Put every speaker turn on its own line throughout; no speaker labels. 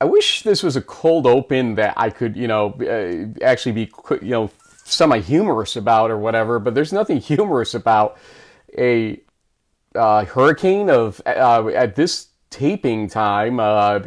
I wish this was a cold open that I could, actually be, semi-humorous about or whatever, but there's nothing humorous about a hurricane of, at this taping time,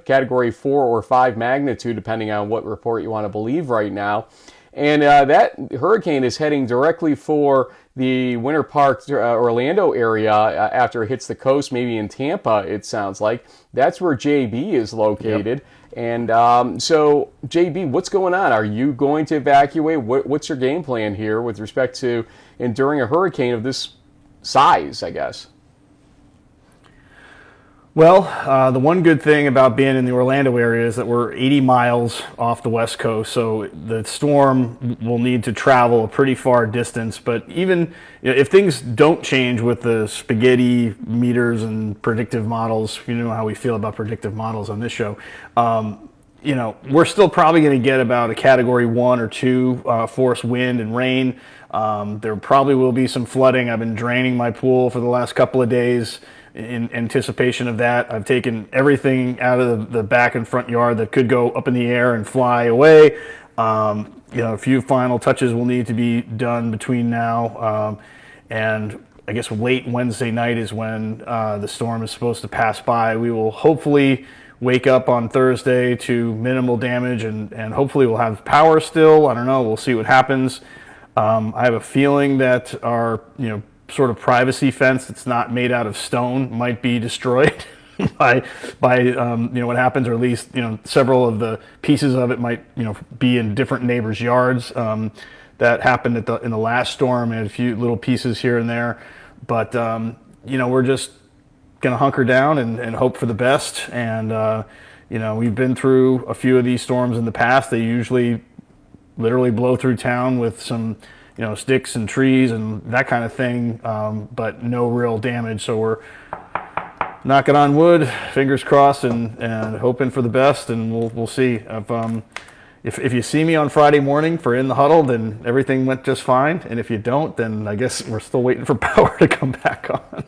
category 4 or 5 magnitude, depending on what report you want to believe right now. And that hurricane is heading directly for the Winter Park, Orlando area after it hits the coast, maybe in Tampa, it sounds like. That's where JB is located. Yep. And so, JB, what's going on? Are you going to evacuate? What's your game plan here with respect to enduring a hurricane of this size, I guess?
Well, the one good thing about being in the Orlando area is that we're 80 miles off the West Coast, so the storm will need to travel a pretty far distance. But even if things don't change with the spaghetti meters and predictive models, you know how we feel about predictive models on this show, we're still probably going to get about a category 1 or 2 force wind and rain. There probably will be some flooding. I've been draining my pool for the last couple of days in anticipation of that. I've taken everything out of the back and front yard that could go up in the air and fly away. A few final touches will need to be done between now and I guess late Wednesday night is when the storm is supposed to pass by. We will hopefully wake up on Thursday to minimal damage and hopefully we'll have power still. I don't know. We'll see what happens. I have a feeling that our, sort of privacy fence that's not made out of stone might be destroyed by what happens, or at least several of the pieces of it might be in different neighbors' yards. That happened in the last storm, and a few little pieces here and there. But we're just gonna hunker down and hope for the best. And we've been through a few of these storms in the past. They usually literally blow through town with some sticks and trees and that kind of thing, but no real damage. So we're knocking on wood, fingers crossed, and hoping for the best, and we'll see. If you see me on Friday morning for In the Huddle, then everything went just fine, and if you don't, then I guess we're still waiting for power to come back on.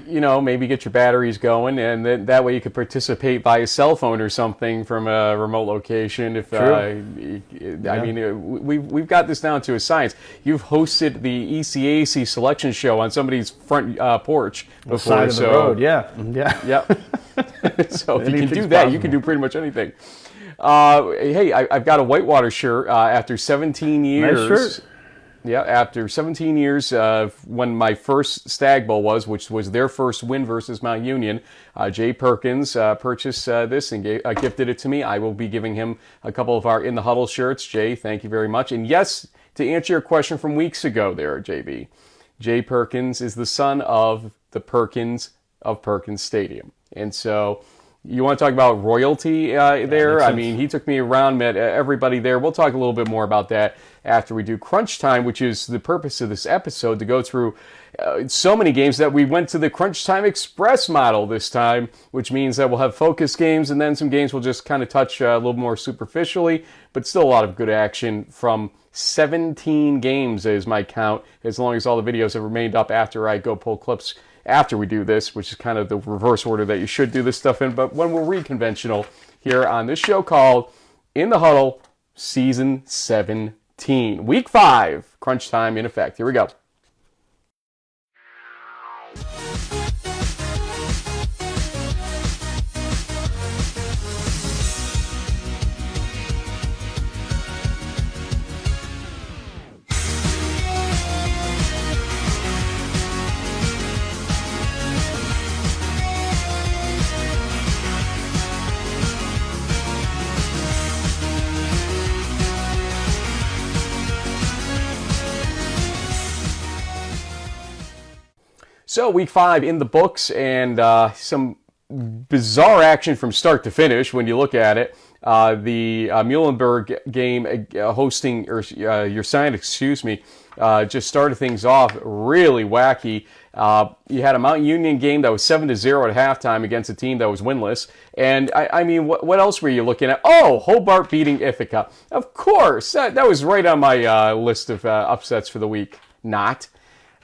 Maybe get your batteries going, and then that way you could participate by a cell phone or something from a remote location. If we've got this down to a science. You've hosted the ECAC selection show on somebody's front porch before.
Side of the road, yeah.
So if you can do that, you can do pretty much anything. Hey, I've got a Whitewater shirt after 17 years.
Nice shirt.
Yeah, after 17 years, when my first Stag Bowl which was their first win versus Mount Union, Jay Perkins purchased this and gifted it to me. I will be giving him a couple of our In the Huddle shirts. Jay, thank you very much. And yes, to answer your question from weeks ago there, JB, Jay Perkins is the son of the Perkins of Perkins Stadium. And so you want to talk about royalty there? I mean, he took me around, met everybody there. We'll talk a little bit more about that after we do Crunchtime, which is the purpose of this episode, to go through so many games that we went to the Crunchtime Express model this time, which means that we'll have focus games and then some games we'll just kind of touch a little more superficially, but still a lot of good action from 17 games is my count, as long as all the videos have remained up after I go pull clips after we do this, which is kind of the reverse order that you should do this stuff in, but when we're reconventional here on this show called In the Huddle, Season 17. Week 5, crunch time in effect. Here we go. So week 5 in the books, and some bizarre action from start to finish when you look at it. The Muhlenberg game hosting, or your sign, excuse me, just started things off really wacky. You had a Mount Union game that was 7-0 at halftime against a team that was winless. And I mean, what else were you looking at? Oh, Hobart beating Ithaca. Of course, that was right on my list of upsets for the week. Not.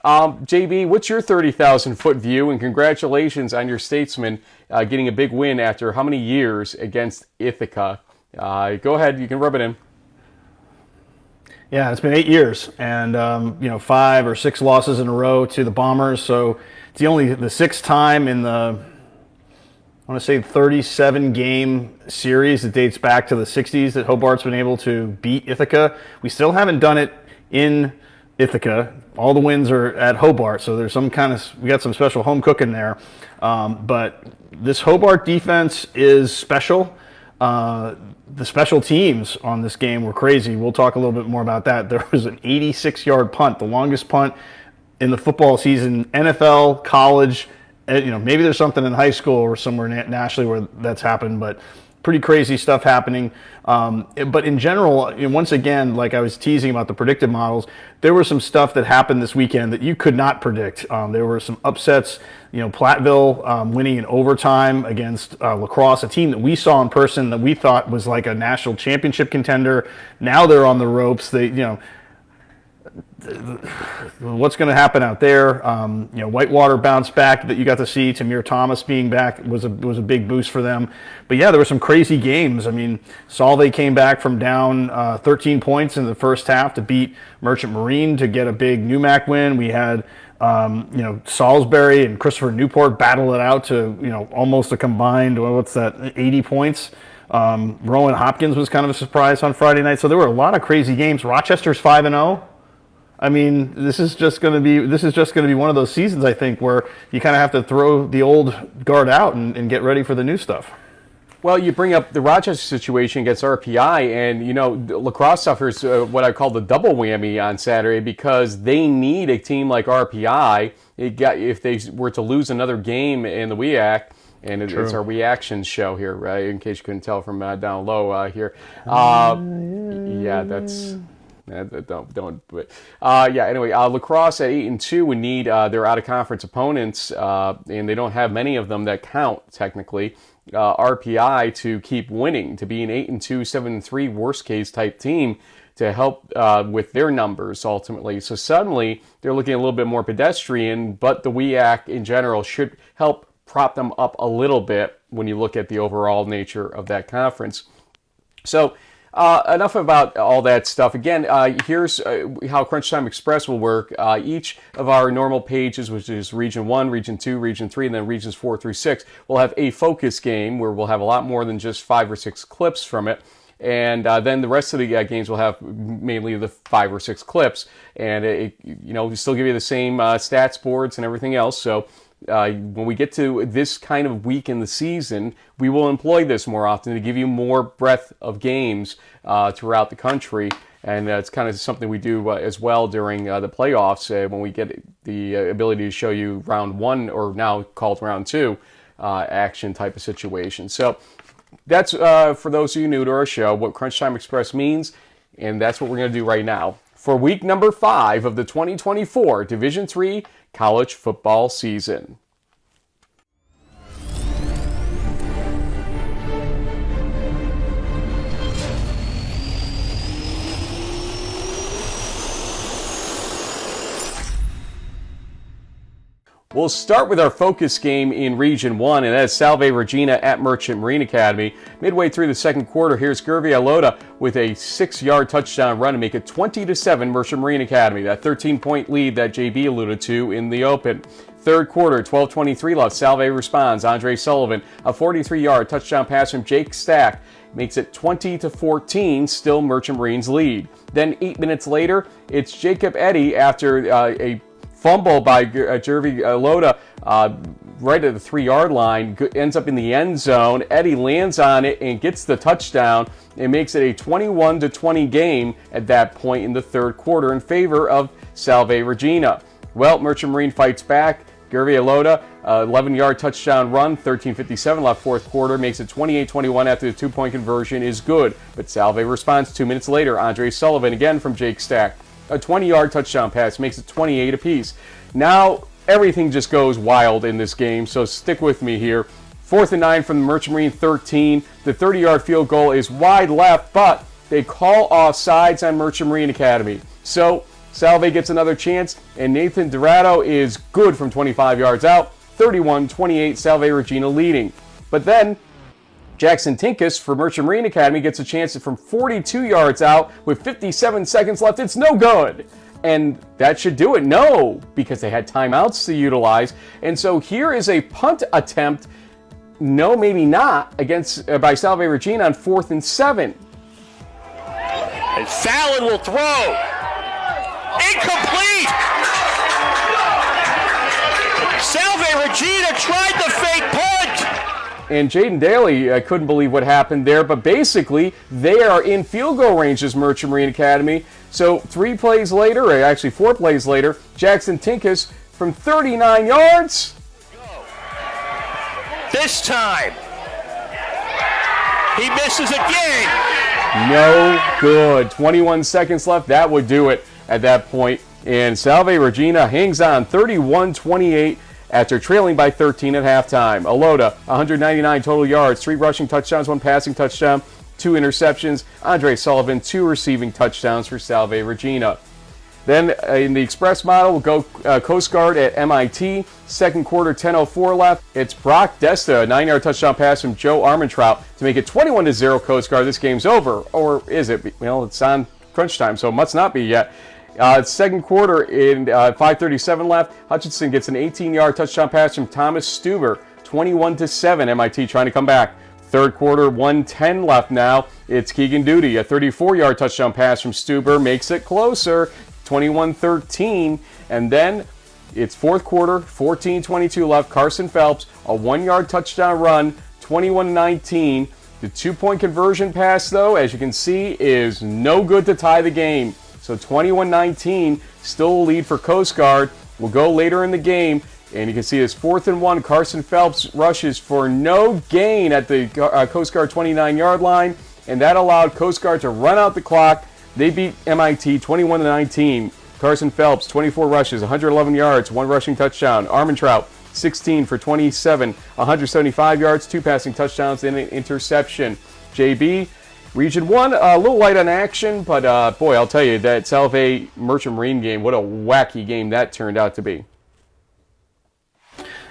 JB, what's your 30,000-foot view? And congratulations on your Statesman getting a big win after how many years against Ithaca? Go ahead, you can rub it in.
Yeah, it's been 8 years, and 5 or 6 losses in a row to the Bombers. So it's the sixth time in the, I want to say, 37-game series that dates back to the 60s that Hobart's been able to beat Ithaca. We still haven't done it in Ithaca. All the wins are at Hobart, so there's we got some special home cooking there. But this Hobart defense is special. The special teams on this game were crazy. We'll talk a little bit more about that. There was an 86-yard punt, the longest punt in the football season, NFL, college. Maybe there's something in high school or somewhere nationally where that's happened, but pretty crazy stuff happening. But in general, once again, like I was teasing about the predictive models, there was some stuff that happened this weekend that you could not predict. There were some upsets. Platteville winning in overtime against La Crosse, a team that we saw in person that we thought was like a national championship contender. Now they're on the ropes. What's going to happen out there? Whitewater bounced back that you got to see. Tamir Thomas being back was a big boost for them. But yeah, there were some crazy games. I mean, Solvay came back from down 13 points in the first half to beat Merchant Marine to get a big NUMAC win. We had Salisbury and Christopher Newport battle it out to almost a combined 80 points. Rowan Hopkins was kind of a surprise on Friday night. So there were a lot of crazy games. Rochester's 5-0. I mean, this is just going to be one of those seasons, I think, where you kind of have to throw the old guard out and get ready for the new stuff.
Well, you bring up the Rochester situation against RPI, and La Crosse suffers what I call the double whammy on Saturday because they need a team like RPI. If they were to lose another game in the WEAC, and it's our reaction show here, right? In case you couldn't tell from down low here. Yeah, that's. Don't. But anyway, La Crosse at 8-2 would need their out-of-conference opponents, and they don't have many of them that count technically. RPI to keep winning, to be an 8-2, 7-3 worst-case type team to help with their numbers ultimately. So suddenly they're looking a little bit more pedestrian, but the WEAC in general should help prop them up a little bit when you look at the overall nature of that conference. So. Enough about all that stuff. Again, here's how Crunchtime Express will work. Each of our normal pages, which is Region 1, Region 2, Region 3, and then Regions 4 through 6, will have a focus game where we'll have a lot more than just 5 or 6 clips from it. And then the rest of the games will have mainly the 5 or 6 clips. And, we still give you the same stats boards and everything else. So when we get to this kind of week in the season, we will employ this more often to give you more breadth of games throughout the country. And it's kind of something we do as well during the playoffs when we get the ability to show you round 1, or now called round 2, action type of situation. So that's, for those of you new to our show, what Crunchtime Express means, and that's what we're going to do right now for week number 5 of the 2024 Division III college football season. We'll start with our focus game in Region 1, and that's Salve Regina at Merchant Marine Academy. Midway through the second quarter, here's Gervie Alota with a 6-yard touchdown run to make it 20-7 Merchant Marine Academy. That 13-point lead that JB alluded to in the open. Third quarter, 12:23 left. Salve responds. Andre Sullivan, a 43-yard touchdown pass from Jake Stack, makes it 20-14, still Merchant Marine's lead. Then 8 minutes later, it's Jacob Eddy after a fumble by Gervie Alota right at the 3-yard line, ends up in the end zone. Eddy lands on it and gets the touchdown. It makes it a 21-20 game at that point in the third quarter in favor of Salve Regina. Well, Merchant Marine fights back. Gervie Alota, 11-yard touchdown run, 13:57 left fourth quarter, makes it 28-21 after the 2-point conversion is good. But Salve responds 2 minutes later. Andre Sullivan again from Jake Stack. A 20-yard touchdown pass makes it 28 apiece. Now everything just goes wild in this game, so stick with me here. 4th and 9 from the Merchant Marine 13. The 30-yard field goal is wide left, but they call offsides on Merchant Marine Academy. So Salve gets another chance, and Nathan Dorado is good from 25 yards out. 31-28, Salve Regina leading. But then Jackson Tinkus for Merchant Marine Academy gets a chance from 42 yards out with 57 seconds left. It's no good. And that should do it. No, because they had timeouts to utilize. And so here is a punt attempt, no, maybe not, against by Salve Regina on 4th and 7.
And Fallon will throw. Incomplete! Salve Regina tried the fake punt!
And Jaden Daly couldn't believe what happened there, but basically they are in field goal range as Merchant Marine Academy. So 3 plays later, or actually 4 plays later, Jackson Tinkus from 39 yards.
This time, he misses again.
No good. 21 seconds left. That would do it at that point. And Salve Regina hangs on 31-28 after trailing by 13 at halftime. Alota, 199 total yards, 3 rushing touchdowns, 1 passing touchdown, 2 interceptions. Andre Sullivan, 2 receiving touchdowns for Salve Regina. Then in the express model, we'll go Coast Guard at MIT. Second quarter, 10:04 left. It's Brock Desta, a 9-yard touchdown pass from Joe Armentrout to make it 21-0 Coast Guard. This game's over. Or is it? Well, it's on crunch time, so it must not be yet. Second quarter, in 5:37 left, Hutchinson gets an 18-yard touchdown pass from Thomas Stuber. 21-7, MIT trying to come back. Third quarter, 1:10 left now. It's Keegan Duty, a 34-yard touchdown pass from Stuber, makes it closer. 21-13, and then it's fourth quarter, 14:22 left. Carson Phelps, a 1-yard touchdown run, 21-19. The 2-point conversion pass, though, as you can see, is no good to tie the game. So 21-19, still a lead for Coast Guard. We'll go later in the game, and you can see it's 4th and 1. Carson Phelps rushes for no gain at the Coast Guard 29-yard line, and that allowed Coast Guard to run out the clock. They beat MIT 21-19. Carson Phelps, 24 rushes, 111 yards, 1 rushing touchdown. Armentrout, 16 for 27, 175 yards, 2 passing touchdowns, and an interception. JB, Region 1, a little light on action, but boy, I'll tell you, that Salve Merchant Marine game, what a wacky game that turned out to be.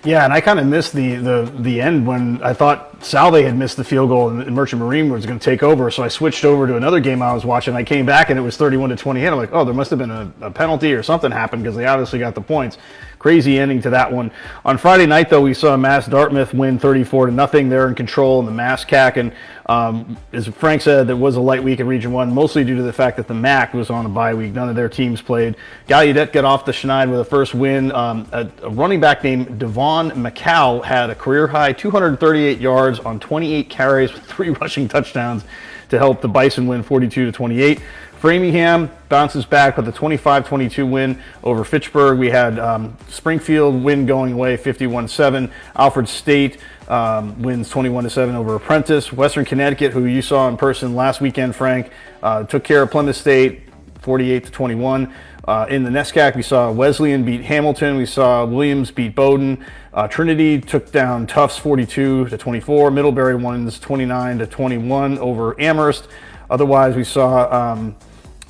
Yeah, and I kind of missed the end when I thought Salve had missed the field goal and Merchant Marine was going to take over. So I switched over to another game I was watching. I came back and it was 31-28. I'm like, oh, there must have been a penalty or something happened because they obviously got the points. Crazy ending to that one. On Friday night, though, we saw Mass Dartmouth win 34-0. They're in control in the Mass CAC, and as Frank said, there was a light week in Region 1, mostly due to the fact that the MAC was on a bye week. None of their teams played. Gallaudet got off the schneid with a first win. A running back named Devon McCow had a career-high 238 yards on 28 carries with 3 rushing touchdowns to help the Bison win 42-28. Framingham bounces back with a 25-22 win over Fitchburg. We had Springfield win going away 51-7. Alfred State wins 21-7 over Apprentice. Western Connecticut, who you saw in person last weekend, Frank, took care of Plymouth State 48-21. In the NESCAC, we saw Wesleyan beat Hamilton. We saw Williams beat Bowdoin. Trinity took down Tufts 42-24. Middlebury wins 29-21 over Amherst. Otherwise, we saw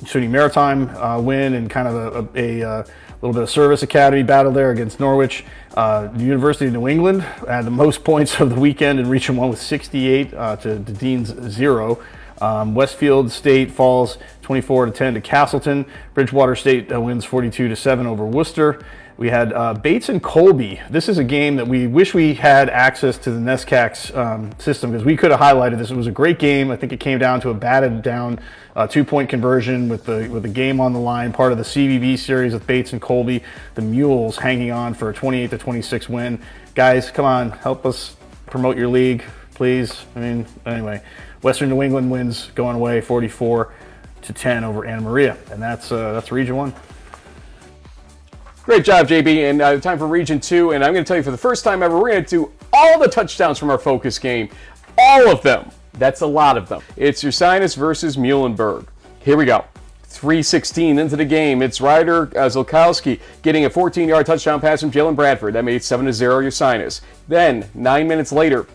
SUNY Maritime win and kind of a little bit of Service Academy battle there against Norwich. The University of New England had the most points of the weekend in Region 1 with 68 to Dean's 0. Westfield State falls 24-10 to Castleton. Bridgewater State wins 42-7 over Worcester. We had Bates and Colby. This is a game that we wish we had access to the NESCAC's system because we could have highlighted this. It was a great game. I think it came down to a batted down 2-point conversion with the game on the line, part of the CVB series with Bates and Colby. The Mules hanging on for a 28-26 win. Guys, come on, help us promote your league, please. I mean, anyway, Western New England wins going away 44-10 over Anna Maria, and that's Region 1.
Great job, JB, and time for Region 2, and I'm going to tell you for the first time ever, we're going to do all the touchdowns from our focus game. All of them. That's a lot of them. It's Ursinus versus Muhlenberg. Here we go. 3:16 into the game. It's Ryder Zolkowski getting a 14-yard touchdown pass from Jalen Bradford. That made it 7-0 Ursinus. Then, 9 minutes later,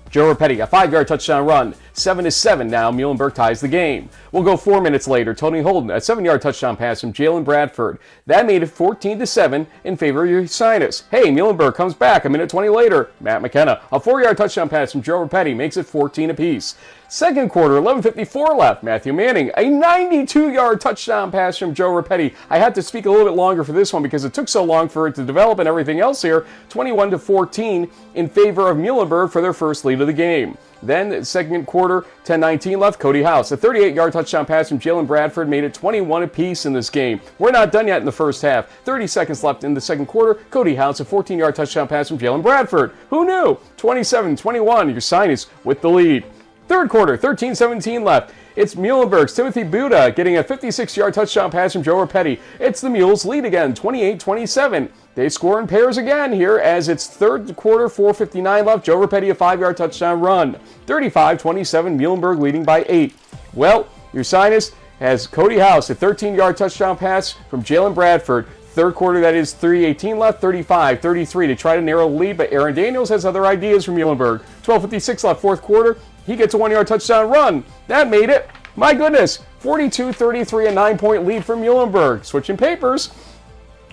Joe Rapetti, a 5-yard touchdown run, 7-7 now. Muhlenberg ties the game. We'll go 4 minutes later. Tony Holden, a 7-yard touchdown pass from Jalen Bradford. That made it 14-7 in favor of Ursinus. Hey, Muhlenberg comes back a minute 20 later. Matt McKenna, a 4-yard touchdown pass from Joe Rapetti makes it 14 apiece. Second quarter, 11:54 left. Matthew Manning, a 92-yard touchdown pass from Joe Rapetti. I had to speak a little bit longer for this one because it took so long for it to develop and everything else here. 21-14 in favor of Muhlenberg for their first lead of the game. Then, second quarter, 10:19 left. Cody House, a 38-yard touchdown pass from Jalen Bradford made it 21 apiece in this game. We're not done yet in the first half. 30 seconds left in the second quarter. Cody House, a 14-yard touchdown pass from Jalen Bradford. Who knew? 27-21. Ursinus with the lead. Third quarter, 13:17 left. It's Muhlenberg's Timothy Buda getting a 56-yard touchdown pass from Joe Rapetti. It's the Mules lead again, 28-27. They score in pairs again here as it's third quarter, 4:59 left. Joe Rapetti a 5-yard touchdown run. 35-27, Muhlenberg leading by 8. Well, Ursinus has Cody House, a 13-yard touchdown pass from Jalen Bradford. Third quarter, that is 3:18 left, 35-33 to try to narrow the lead, but Aaron Daniels has other ideas from Muhlenberg. 12:56 left, fourth quarter. He gets a 1-yard touchdown run. That made it, my goodness, 42-33, a 9-point lead for Muhlenberg. Switching papers.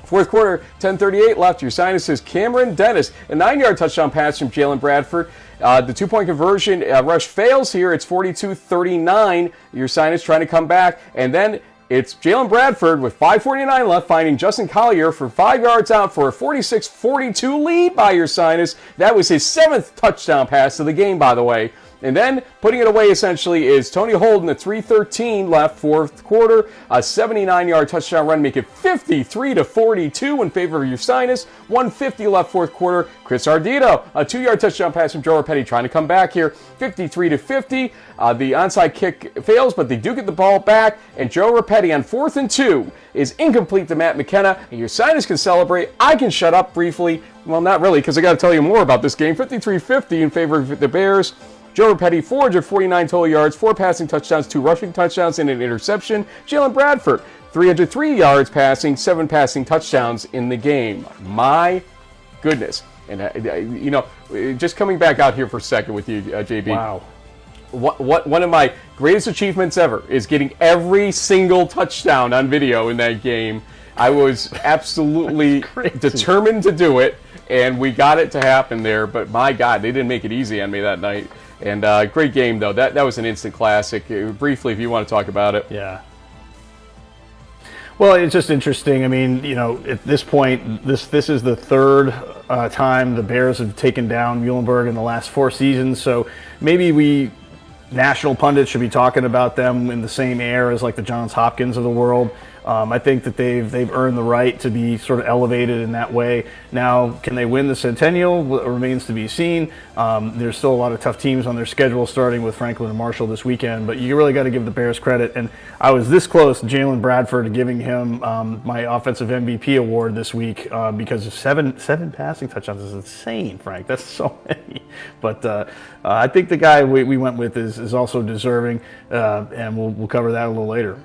Fourth quarter, 10:38 left. Ursinus' Cameron Dennis, a 9-yard touchdown pass from Jalen Bradford. The 2-point conversion rush fails here. It's 42-39. Ursinus trying to come back. And then it's Jalen Bradford with 5:49 left, finding Justin Collier for 5 yards out for a 46-42 lead by Ursinus. That was his 7th touchdown pass of the game, by the way. And then putting it away essentially is Tony Holden at 3:13 left, fourth quarter, a 79-yard touchdown run, make it 53-42 in favor of Ursinus. 1:50 left, fourth quarter. Chris Ardito, a 2-yard touchdown pass from Joe Rapetti, trying to come back here, 53-50. The onside kick fails, but they do get the ball back, and Joe Rapetti on 4th and 2 is incomplete to Matt McKenna, and Ursinus can celebrate. I can shut up briefly. Well, not really, because I got to tell you more about this game. 53-50 in favor of the Bears. Joe Rapetti, 449 total yards, 4 passing touchdowns, 2 rushing touchdowns, and an interception. Jalen Bradford, 303 yards passing, 7 passing touchdowns in the game. My goodness. And, just coming back out here for a second with you, JB.
Wow.
One of my greatest achievements ever is getting every single touchdown on video in that game. I was absolutely determined to do it, and we got it to happen there. But, my God, they didn't make it easy on me that night. And great game, though. That was an instant classic. Briefly, if you want to talk about it.
Yeah. Well, it's just interesting. I mean, at this point, this is the third time the Bears have taken down Muhlenberg in the last 4 seasons. So maybe national pundits should be talking about them in the same air as like the Johns Hopkins of the world. I think that they've earned the right to be sort of elevated in that way. Now, can they win the Centennial? Remains to be seen. There's still a lot of tough teams on their schedule, starting with Franklin and Marshall this weekend. But you really got to give the Bears credit. And I was this close to Jalen Bradford giving him my offensive MVP award this week because of seven passing touchdowns is insane, Frank. That's so many. But I think the guy we went with is also deserving, and we'll cover that a little later.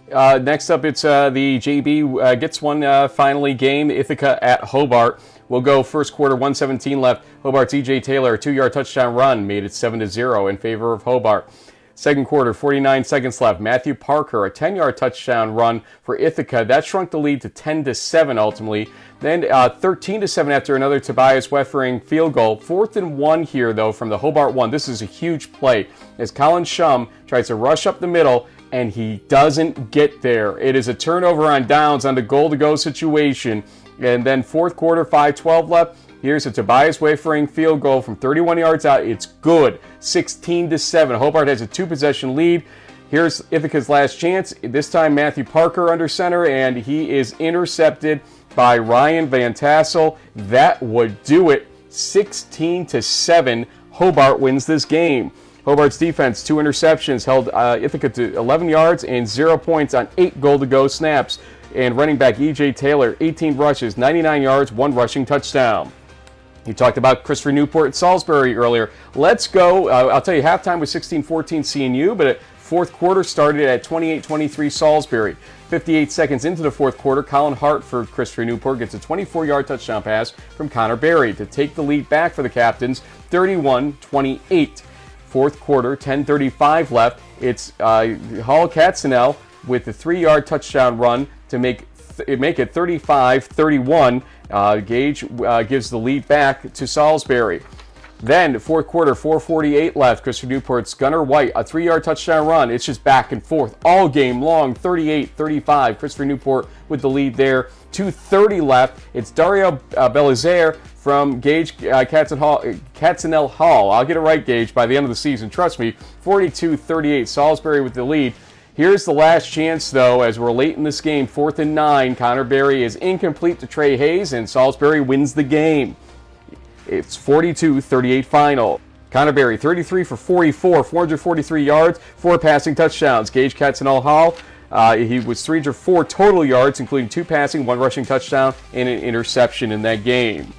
Next up, it's the JB gets one finally game, Ithaca at Hobart. We'll go first quarter, 1:17 left. Hobart's E.J. Taylor, a 2-yard touchdown run, made it 7-0 in favor of Hobart. Second quarter, 49 seconds left. Matthew Parker, a 10-yard touchdown run for Ithaca. That shrunk the lead to 10-7 ultimately. Then 13-7 after another Tobias Weffering field goal. 4th and 1 here, though, from the Hobart 1. This is a huge play as Colin Shum tries to rush up the middle, and he doesn't get there. It is a turnover on downs on the goal-to-go situation. And then fourth quarter, 5:12 left. Here's a Tobias Weffering field goal from 31 yards out. It's good. 16-7. Hobart has a 2-possession lead. Here's Ithaca's last chance. This time Matthew Parker under center, and he is intercepted by Ryan Van Tassel. That would do it. 16-7. Hobart wins this game. Hobart's defense, 2 interceptions, held Ithaca to 11 yards and 0 points on 8 goal-to-go snaps. And running back E.J. Taylor, 18 rushes, 99 yards, 1 rushing touchdown. You talked about Christopher Newport at Salisbury earlier. Let's go. I'll tell you, halftime was 16-14 CNU, but fourth quarter started at 28-23 Salisbury. 58 seconds into the fourth quarter, Colin Hart for Christopher Newport gets a 24-yard touchdown pass from Connor Berry to take the lead back for the Captains, 31-28. Fourth quarter, 10:35 left. It's Hall Katzenell with the 3-yard touchdown run to make it 35-31. Gage gives the lead back to Salisbury. Then, fourth quarter, 4:48 left. Christopher Newport's Gunnar White, a 3-yard touchdown run. It's just back and forth all game long, 38-35. Christopher Newport with the lead there. 2:30 left. It's Dario Belizaire from Gage Katzenell Hall. I'll get it right, Gage, by the end of the season. Trust me, 42-38. Salisbury with the lead. Here's the last chance, though, as we're late in this game. 4th and 9. Connor Berry is incomplete to Trey Hayes, and Salisbury wins the game. It's 42-38 final. Connor Berry, 33 for 44, 443 yards, 4 passing touchdowns. Gage Katzenell Hall, he was 304 total yards, including 2 passing, 1 rushing touchdown, and an interception in that game.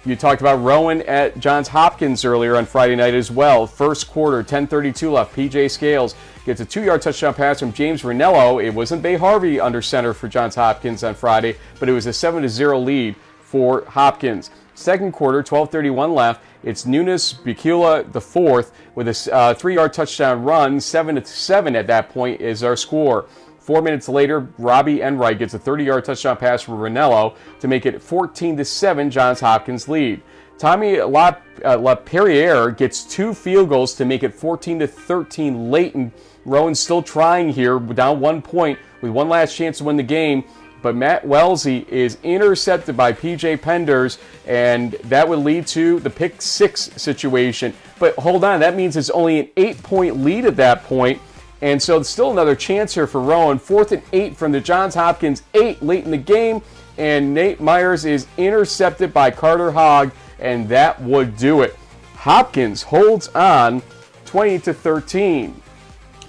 You talked about Rowan at Johns Hopkins earlier on Friday night as well. First quarter, 10:32 left. P.J. Scales gets a 2-yard touchdown pass from James Ranello. It wasn't Bay Harvey under center for Johns Hopkins on Friday, but it was a 7-0 lead for Hopkins. Second quarter, 12:31 left. It's Nunes Bicula IV with a 3-yard touchdown run. 7-7 at that point is our score. 4 minutes later, Robbie Enright gets a 30-yard touchdown pass from Ranello to make it 14-7 Johns Hopkins lead. Tommy LaPerriere gets 2 field goals to make it 14-13 late, and Rowan's still trying here, down 1 point with one last chance to win the game. But Matt Wellesley is intercepted by P.J. Penders, and that would lead to the pick 6 situation. But hold on, that means it's only an 8-point lead at that point. And so still another chance here for Rowan. 4th and 8 from the Johns Hopkins 8 late in the game. And Nate Myers is intercepted by Carter Hogg, and that would do it. Hopkins holds on 20-13.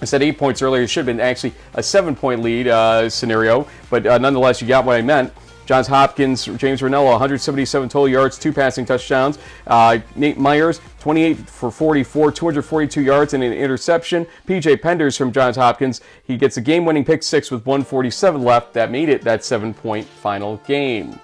I said 8 points earlier. It should have been actually a 7-point lead scenario. But nonetheless, you got what I meant. Johns Hopkins, James Ranello, 177 total yards, 2 passing touchdowns. Nate Myers, 28 for 44, 242 yards and an interception. P.J. Penders from Johns Hopkins, he gets a game-winning pick 6 with 1:47 left. That made it that 7-point final game.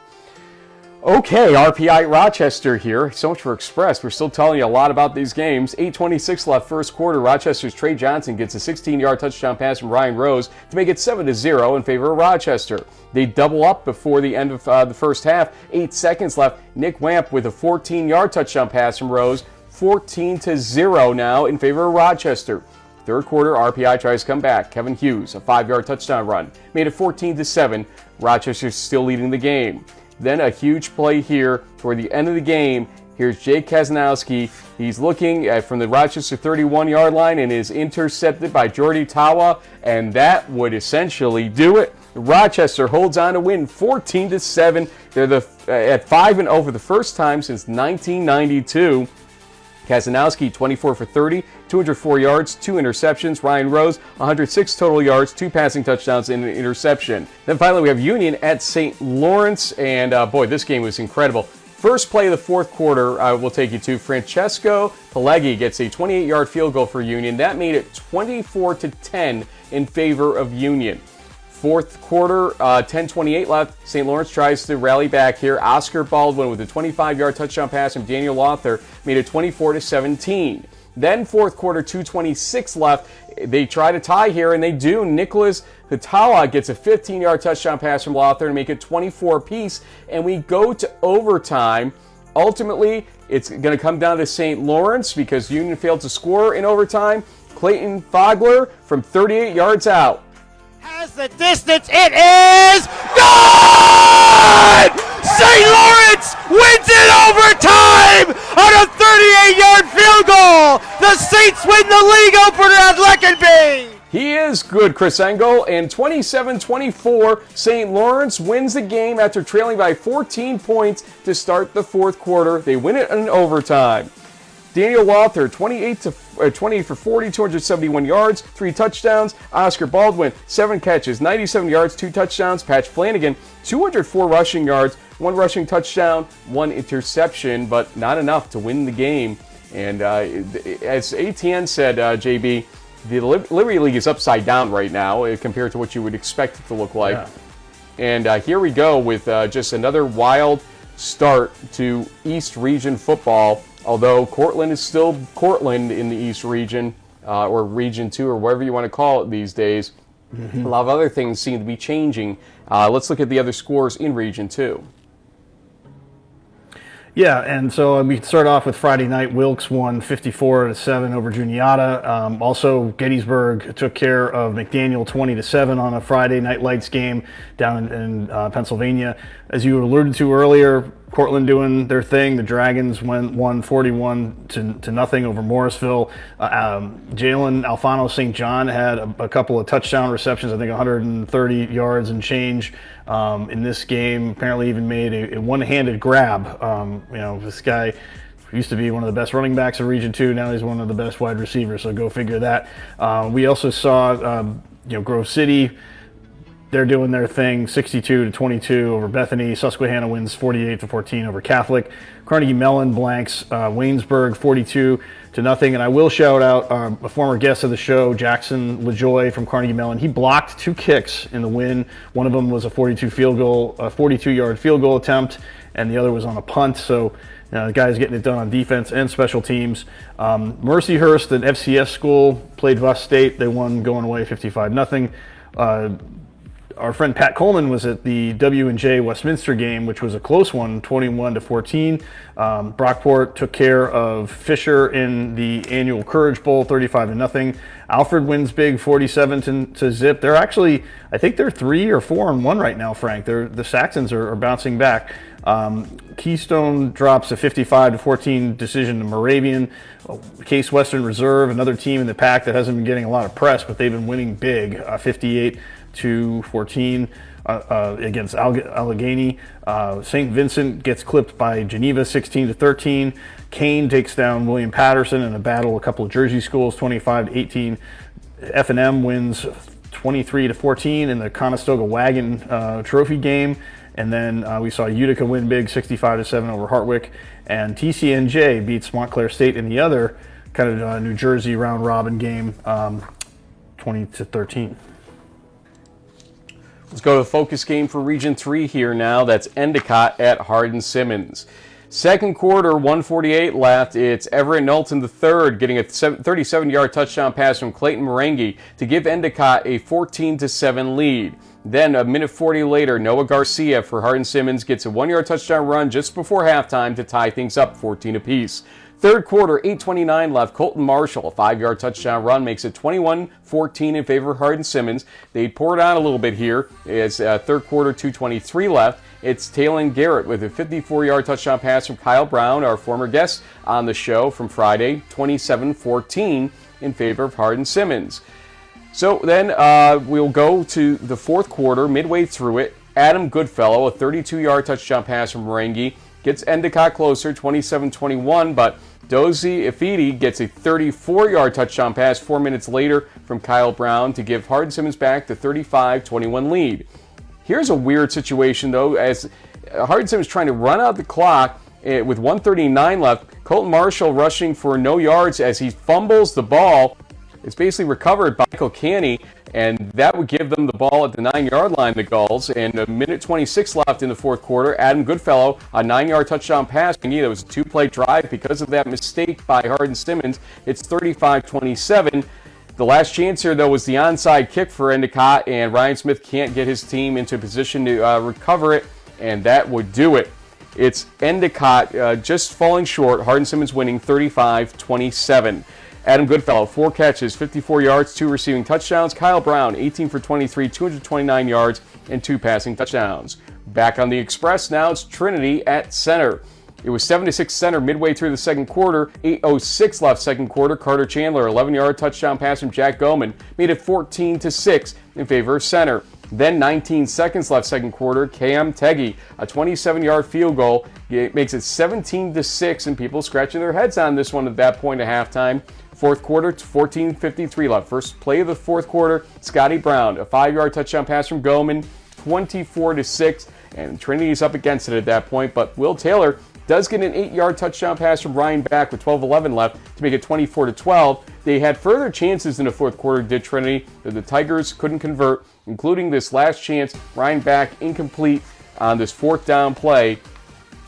Okay, RPI Rochester here. So much for Express. We're still telling you a lot about these games. 8:26 left first quarter. Rochester's Trey Johnson gets a 16-yard touchdown pass from Ryan Rose to make it 7-0 in favor of Rochester. They double up before the end of the first half. 8 seconds left. Nick Wamp with a 14-yard touchdown pass from Rose. 14-0 now in favor of Rochester. Third quarter, RPI tries to come back. Kevin Hughes, a 5-yard touchdown run. Made it 14-7. Rochester's still leading the game. Then a huge play here toward the end of the game. Here's Jake Kazanowski. He's looking from the Rochester 31-yard line and is intercepted by Jordy Tawa, and that would essentially do it. Rochester holds on to win 14-7. They're at 5-0 for the first time since 1992. Kazanowski, 24 for 30, 204 yards, 2 interceptions. Ryan Rose, 106 total yards, 2 passing touchdowns, and an interception. Then finally, we have Union at St. Lawrence, and boy, this game was incredible. First play of the fourth quarter, I will take you to. Francesco Pelleggi gets a 28-yard field goal for Union. That made it 24-10 in favor of Union. Fourth quarter, 10:28 left. St. Lawrence tries to rally back here. Oscar Baldwin with a 25-yard touchdown pass from Daniel Lothar made it 24-17. Then fourth quarter, 2:26 left. They try to tie here, and they do. Nicholas Hitawa gets a 15-yard touchdown pass from Lothar to make it 24 apiece, and we go to overtime. Ultimately, it's going to come down to St. Lawrence because Union failed to score in overtime. Clayton Fogler from 38 yards out
has the distance. It is good! St. Lawrence wins it overtime on a 38-yard field goal. The Saints win the league opener at Leckenby.
He is good, Chris Engel, and 27-24, St. Lawrence wins the game after trailing by 14 points to start the fourth quarter. They win it in overtime. Daniel Lothar, 28 for 40, 271 yards, 3 touchdowns. Oscar Baldwin, 7 catches, 97 yards, 2 touchdowns. Patch Flanagan, 204 rushing yards, 1 rushing touchdown, 1 interception, but not enough to win the game. And as ATN said, JB, the Liberty League is upside down right now compared to what you would expect it to look like. Yeah. And here we go with just another wild start to East Region football. although Cortland is still Cortland in the East region, or Region 2, or whatever you want to call it these days. A lot of other things seem to be changing. Let's look at the other scores in Region 2.
Yeah, and so we start off with Friday night. Wilkes won 54-7 over Juniata. Also, Gettysburg took care of McDaniel 20-7 on a Friday night lights game down in Pennsylvania. As you alluded to earlier, Cortland doing their thing. The Dragons won 41-0 over Morrisville. Jalen Alfano St. John had a couple of touchdown receptions, I think 130 yards and change in this game. Apparently even made a one-handed grab. This guy used to be one of the best running backs in Region 2. Now he's one of the best wide receivers, so go figure that. We also saw Grove City. They're doing their thing, 62-22 over Bethany. Susquehanna wins 48-14 over Catholic. Carnegie Mellon blanks Waynesburg 42-0. And I will shout out a former guest of the show, Jackson LaJoy from Carnegie Mellon. He blocked 2 kicks in the win. One of them was a 42-yard field goal attempt, and the other was on a punt. So the guy's getting it done on defense and special teams. Mercyhurst, an FCS school, played Buss State. They won going away 55-0. Our friend Pat Coleman was at the W&J Westminster game, which was a close one, 21-14. Brockport took care of Fisher in the annual Courage Bowl, 35-0. Alfred wins big, 47-0. They're actually, I think they're 3 or 4-1 right now, Frank. The Saxons are bouncing back. Keystone drops a 55-14 decision to Moravian. Case Western Reserve, another team in the pack that hasn't been getting a lot of press, but they've been winning big, 58-14 against Allegheny. St. Vincent gets clipped by Geneva 16-13. Kane takes down William Patterson in a battle a couple of Jersey schools 25-18. F&M wins 23-14 in the Conestoga Wagon Trophy game. And then we saw Utica win big 65-7 over Hartwick. And TCNJ beats Montclair State in the other kind of New Jersey round robin game 20-13.
Let's go to the focus game for Region 3 here now. That's Endicott at Hardin-Simmons. Second quarter, 1:48 left. It's Everett Knowlton III getting a 37-yard touchdown pass from Clayton Marengi to give Endicott a 14-7 lead. Then a minute 40 later, Noah Garcia for Hardin-Simmons gets a 1-yard touchdown run just before halftime to tie things up 14 apiece. Third quarter, 8:29 left. Colton Marshall, a 5-yard touchdown run, makes it 21-14 in favor of Hardin-Simmons. They poured on a little bit here. It's third quarter, 2:23 left. It's Talon Garrett with a 54-yard touchdown pass from Kyle Brown, our former guest on the show from Friday, 27-14 in favor of Hardin-Simmons. So then we'll go to the fourth quarter, midway through it. Adam Goodfellow, a 32-yard touchdown pass from Marengi, gets Endicott closer, 27-21, but Dozie Ifidi gets a 34-yard touchdown pass 4 minutes later from Kyle Brown to give Hardin-Simmons back the 35-21 lead. Here's a weird situation, though, as Hardin-Simmons trying to run out the clock with 1:39 left. Colton Marshall rushing for no yards as he fumbles the ball. It's basically recovered by Michael Canny, and that would give them the ball at the 9-yard line, the Gulls. And a minute 26 left in the fourth quarter. Adam Goodfellow, a 9-yard touchdown pass. That was a 2-play drive because of that mistake by Hardin-Simmons. It's 35-27. The last chance here, though, was the onside kick for Endicott, and Ryan Smith can't get his team into a position to recover it, and that would do it. It's Endicott just falling short. Hardin-Simmons winning 35-27. Adam Goodfellow, 4 catches, 54 yards, 2 receiving touchdowns. Kyle Brown, 18 for 23, 229 yards, and 2 passing touchdowns. Back on the Express now, it's Trinity at center. It was 7-6 center midway through the second quarter. 8:06 left second quarter. Carter Chandler, 11-yard touchdown pass from Jack Goman, made it 14-6 in favor of center. Then 19 seconds left second quarter. Cam Teggy, a 27-yard field goal, makes it 17-6, and people scratching their heads on this one at that point at halftime. Fourth quarter, 14:53 left. First play of the fourth quarter, Scotty Brown, a 5-yard touchdown pass from Goman, 24-6, and Trinity's up against it at that point, but Will Taylor does get an 8-yard touchdown pass from Ryan Back with 12:11 left to make it 24-12. They had further chances in the fourth quarter, did Trinity, that the Tigers couldn't convert, including this last chance, Ryan Back incomplete on this fourth down play,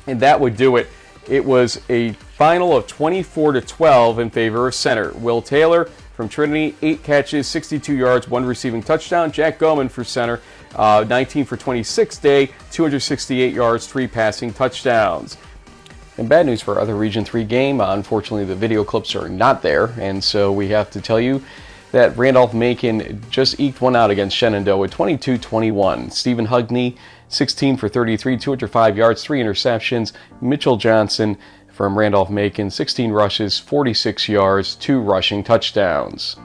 and that would do it. It was a final of 24-12 in favor of center. Will Taylor from Trinity, 8 catches, 62 yards, 1 receiving touchdown. Jack Goman for center, 19 for 26 day, 268 yards, 3 passing touchdowns. And bad news for our other Region 3 game. Unfortunately, the video clips are not there, and so we have to tell you that Randolph-Macon just eked one out against Shenandoah with 22-21. Stephen Hugney, 16 for 33, 205 yards, 3 interceptions. Mitchell Johnson from Randolph-Macon, 16 rushes, 46 yards, 2 rushing touchdowns.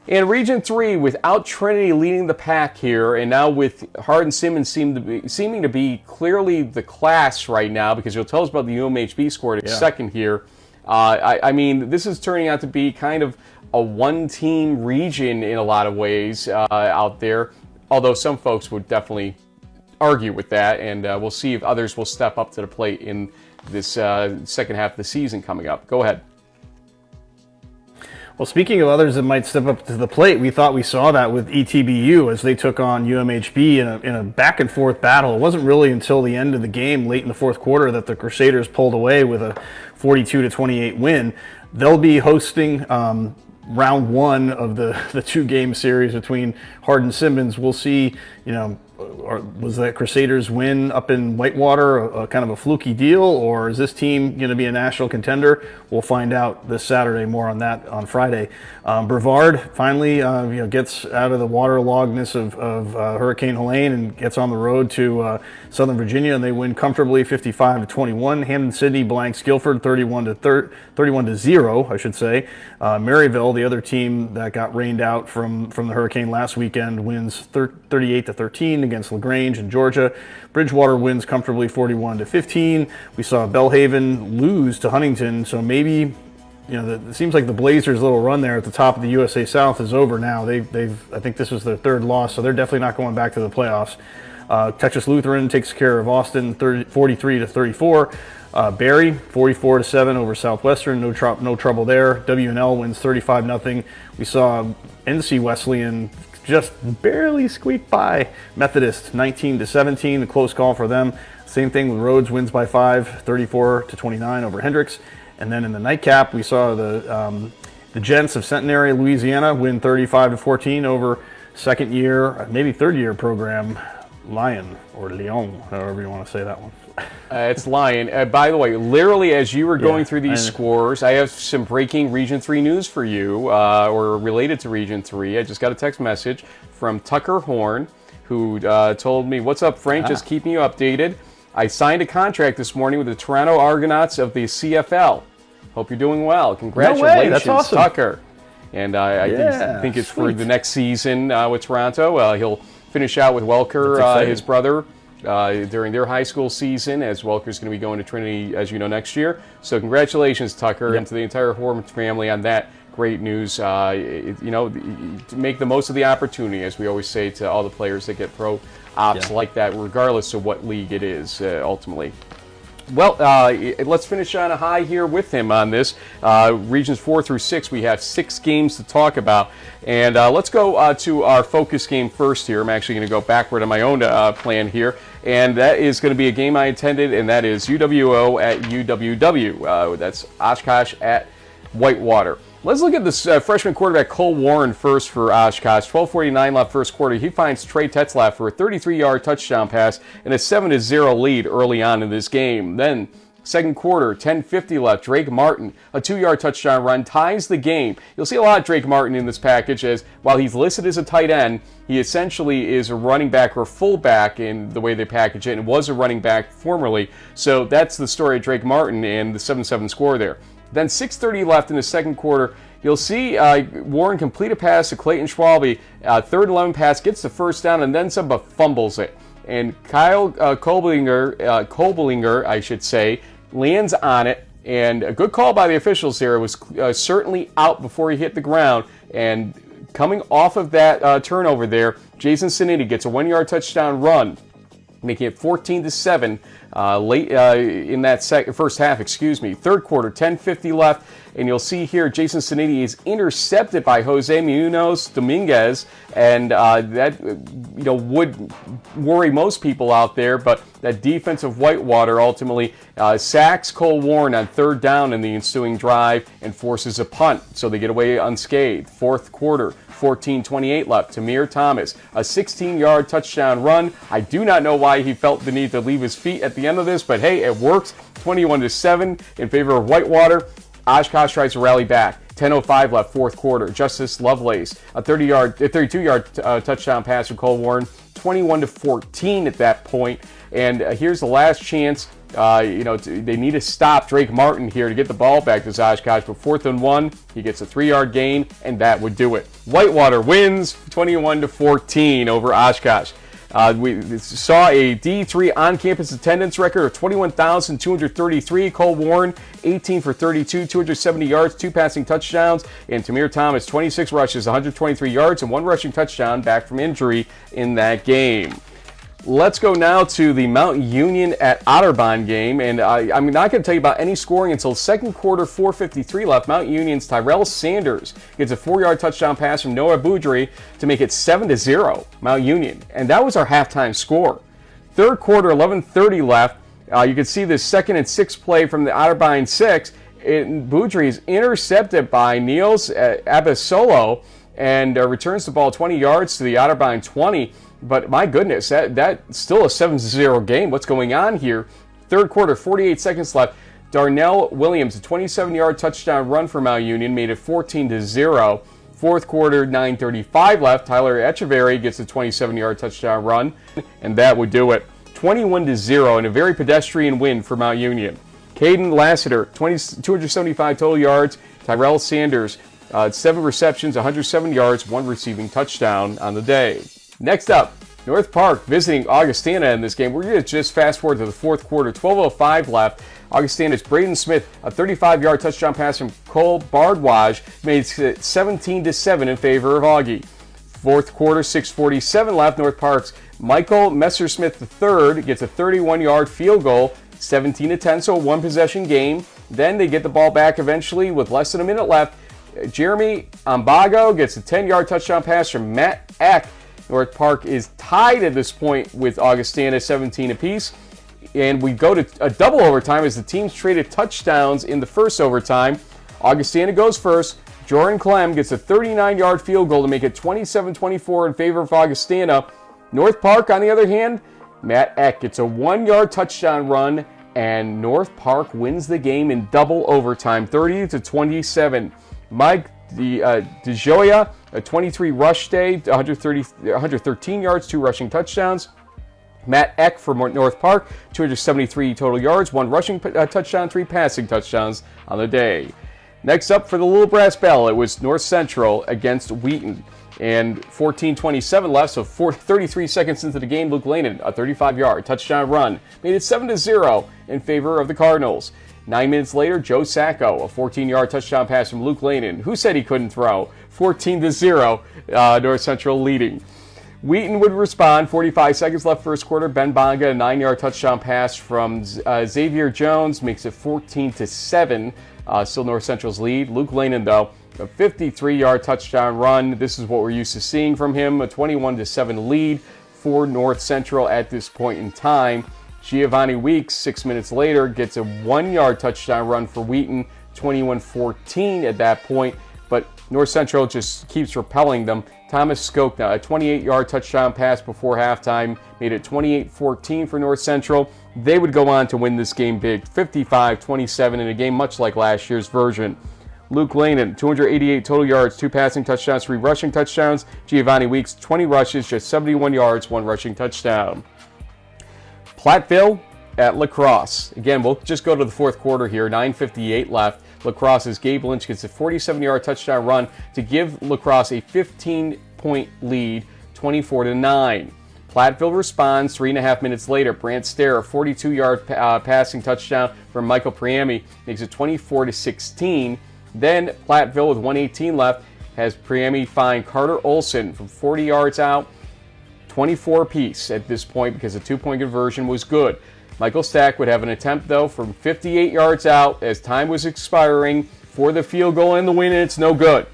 In Region 3, without Trinity leading the pack here, and now with Hardin-Simmons seeming to be clearly the class right now, because you'll tell us about the UMHB score in a second here. I mean, this is turning out to be kind of a one-team region in a lot of ways out there, although some folks would definitely argue with that, and we'll see if others will step up to the plate in this second half of the season coming up. Go ahead.
Well, speaking of others that might step up to the plate, we thought we saw that with ETBU as they took on UMHB in a back-and-forth battle. It wasn't really until the end of the game, late in the fourth quarter, that the Crusaders pulled away with a 42-28 win. They'll be hosting round 1 of the 2-game series between Hardin-Simmons. We'll see, was that Crusaders win up in Whitewater a kind of a fluky deal, or is this team going to be a national contender? We'll find out this Saturday. More on that on Friday. Brevard finally gets out of the waterloggedness of Hurricane Helene and gets on the road to Southern Virginia, and they win comfortably 55-21. Hampden-Sydney blanks Guilford 31-0, I should say. Maryville, the other team that got rained out from the hurricane last weekend, wins 38-13 against LaGrange in Georgia. Bridgewater wins comfortably 41-15. We saw Belhaven lose to Huntington, so maybe it seems like the Blazers' little run there at the top of the USA South is over now. I think this was their 3rd loss, so they're definitely not going back to the playoffs. Texas Lutheran takes care of Austin 43-34. Barry 44-7 over Southwestern. No trouble there. W&L wins 35-0. We saw NC Wesleyan just barely squeak by Methodist 19-17. A close call for them. Same thing with Rhodes, wins by 5, 34-29 over Hendricks. And then in the nightcap, we saw the Gents of Centenary, Louisiana, win 35-14 over second-year, maybe third-year program Lyon, or Lyon, however you want to say that one.
It's Lyon. By the way, literally as you were going through these scores, I have some breaking Region 3 news for you, or related to Region 3. I just got a text message from Tucker Horn, who told me, "What's up, Frank? Just keeping you updated. I signed a contract this morning with the Toronto Argonauts of the CFL. Hope you're doing well. Congratulations,
no way. That's awesome.
Tucker." And I think it's for the next season with Toronto. He'll finish out with Welker, his brother, during their high school season, as Welker's going to be going to Trinity, as you know, next year. So congratulations, Tucker, and to the entire Horn family on that great news. To make the most of the opportunity, as we always say to all the players that get pro ops like that, regardless of what league it is, ultimately. Well, let's finish on a high here with him on this. Regions 4 through 6, we have 6 games to talk about. And let's go to our focus game first here. I'm actually going to go backward on my own plan here. And that is going to be a game I attended, and that is UWO at UWW. That's Oshkosh at Whitewater. Let's look at this freshman quarterback Cole Warren first for Oshkosh. 12:49 left first quarter. He finds Trey Tetzlaff for a 33-yard touchdown pass and a 7-0 lead early on in this game. Then, second quarter, 10:50 left. Drake Martin, a 2-yard touchdown run, ties the game. You'll see a lot of Drake Martin in this package, as while he's listed as a tight end, he essentially is a running back or fullback in the way they package it, and was a running back formerly. So that's the story of Drake Martin and the 7-7 score there. Then 6:30 left in the second quarter. You'll see Warren complete a pass to Clayton Schwalbe. Third and 11 pass, gets the first down, and then some, but fumbles it. And Kyle Kobelinger, I should say, lands on it. And a good call by the officials here. It was certainly out before he hit the ground. And coming off of that turnover there, Jason Sinetti gets a 1-yard touchdown run, making it 14-7 late in that first half. Third quarter, 10:50 left. And you'll see here Jason Saniti is intercepted by Jose Munoz Dominguez, and that would worry most people out there, but that defense of Whitewater ultimately sacks Cole Warren on third down in the ensuing drive and forces a punt, so they get away unscathed. Fourth quarter, 14:28 left. Tamir Thomas, a 16-yard touchdown run. I do not know why he felt the need to leave his feet at the end of this, but hey, it works. 21-7 in favor of Whitewater. Oshkosh tries to rally back. 10:05 left, fourth quarter. Justice Lovelace, a 32-yard touchdown pass from Cole Warren. 21-14 at that point. And here's the last chance. They need to stop Drake Martin here to get the ball back to Oshkosh, but 4th and 1, he gets a 3-yard gain, and that would do it. Whitewater wins 21-14 over Oshkosh. We saw a D3 on-campus attendance record of 21,233. Cole Warren, 18 for 32, 270 yards, 2 passing touchdowns. And Tamir Thomas, 26 rushes, 123 yards, and 1 rushing touchdown back from injury in that game. Let's go now to the Mount Union at Otterbein game, and I'm not going to tell you about any scoring until second quarter, 4:53 left. Mount Union's Tyrell Sanders gets a 4-yard touchdown pass from Noah Boudry to make it 7-0, Mount Union, and that was our halftime score. Third quarter, 11:30 left. You can see the 2nd and 6 play from the Otterbein 6. Boudry is intercepted by Niels Abasolo and returns the ball 20 yards to the Otterbein 20. But my goodness, that's still a 7-0 game. What's going on here? Third quarter, 48 seconds left. Darnell Williams, a 27-yard touchdown run for Mount Union, made it 14-0. Fourth quarter, 9:35 left. Tyler Echeverry gets a 27-yard touchdown run, and that would do it. 21-0 in a very pedestrian win for Mount Union. Caden Lassiter, 275 total yards. Tyrell Sanders, 7 receptions, 107 yards, 1 receiving touchdown on the day. Next up, North Park visiting Augustana in this game. We're going to just fast forward to the fourth quarter. 12:05 left. Augustana's Braden Smith, a 35-yard touchdown pass from Cole Bardwaj, made it 17-7 in favor of Augie. Fourth quarter, 6:47 left. North Park's Michael Messersmith III gets a 31-yard field goal, 17-10, so a one-possession game. Then they get the ball back eventually with less than a minute left. Jeremy Ambago gets a 10-yard touchdown pass from Matt Eck. North Park is tied at this point with Augustana, 17 apiece. And we go to a double overtime as the teams traded touchdowns in the first overtime. Augustana goes first. Jordan Clem gets a 39-yard field goal to make it 27-24 in favor of Augustana. North Park, on the other hand, Matt Eck gets a 1-yard touchdown run, and North Park wins the game in double overtime, 30-27. Mike DeJoya, a 23 rush day, 113 yards, 2 rushing touchdowns. Matt Eck for North Park, 273 total yards, 1 rushing touchdown, 3 passing touchdowns on the day. Next up for the Little Brass Bell, it was North Central against Wheaton. And 14:27 left, so 33 seconds into the game, Luke Lanen, a 35-yard touchdown run, made it 7-0 in favor of the Cardinals. 9 minutes later, Joe Sacco, a 14-yard touchdown pass from Luke Lanen. Who said he couldn't throw? 14-0, North Central leading. Wheaton would respond. 45 seconds left first quarter. Ben Bonga, a 9-yard touchdown pass from Xavier Jones, makes it 14-7. Still North Central's lead. Luke Lanen, though, a 53-yard touchdown run. This is what we're used to seeing from him. A 21-7 lead for North Central at this point in time. Giovanni Weeks, 6 minutes later, gets a 1-yard touchdown run for Wheaton, 21-14 at that point, but North Central just keeps repelling them. Thomas Skokna, a 28-yard touchdown pass before halftime, made it 28-14 for North Central. They would go on to win this game big, 55-27 in a game much like last year's version. Luke Lanen, 288 total yards, 2 passing touchdowns, 3 rushing touchdowns. Giovanni Weeks, 20 rushes, just 71 yards, 1 rushing touchdown. Platteville at La Crosse. Again, we'll just go to the fourth quarter here. 9:58 left. La Crosse's Gabe Lynch gets a 47-yard touchdown run to give La Crosse a 15-point lead, 24-9. Platteville responds 3.5 minutes later. Brant Stair, a 42-yard passing touchdown from Michael Priami, makes it 24-16. Then Platteville, with 1:18 left, has Priami find Carter Olson from 40 yards out. 24 apiece at this point because the 2-point conversion was good. Michael Stack would have an attempt, though, from 58 yards out as time was expiring. for the field goal and the win, and it's no good.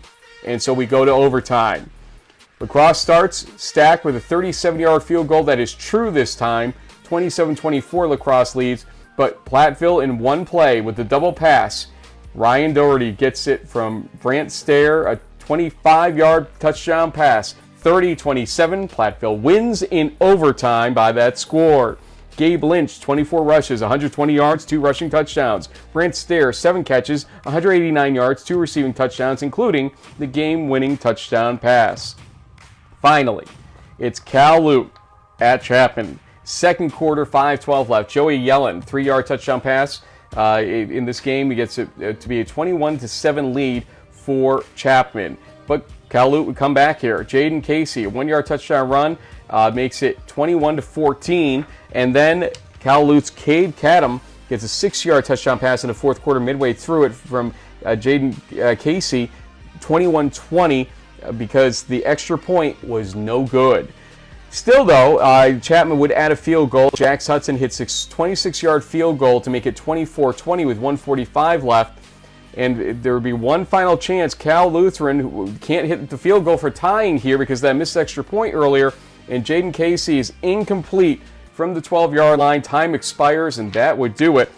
And so we go to overtime. Lacrosse starts Stack with a 37-yard field goal that is true this time. 27-24 Lacrosse leads, but Platteville in one play with the double pass. Ryan Doherty gets it from Brant Stair, a 25-yard touchdown pass. 30-27, Platteville wins in overtime by that score. Gabe Lynch, 24 rushes, 120 yards, 2 rushing touchdowns. Brant Stair, 7 catches, 189 yards, 2 receiving touchdowns, including the game-winning touchdown pass. Finally, it's Cal Loop at Chapman. Second quarter, 5:12 left. Joey Yellen, 3-yard touchdown pass. In this game, he gets it to be a 21-7 lead for Chapman. But Cal Loop would come back here. Jaden Casey, a 1-yard touchdown run, makes it 21-14. And then Cal Loop's Cade Cadam gets a 6-yard touchdown pass in the fourth quarter, midway through it from Jaden Casey, 21-20. Because the extra point was no good. Still, though, Chapman would add a field goal. Jax Hudson hits a 26-yard field goal to make it 24-20 with 1:45 left. And there would be one final chance. Cal Lutheran who can't hit the field goal for tying here because that missed extra point earlier. And Jaden Casey is incomplete from the 12-yard line. Time expires, and that would do it.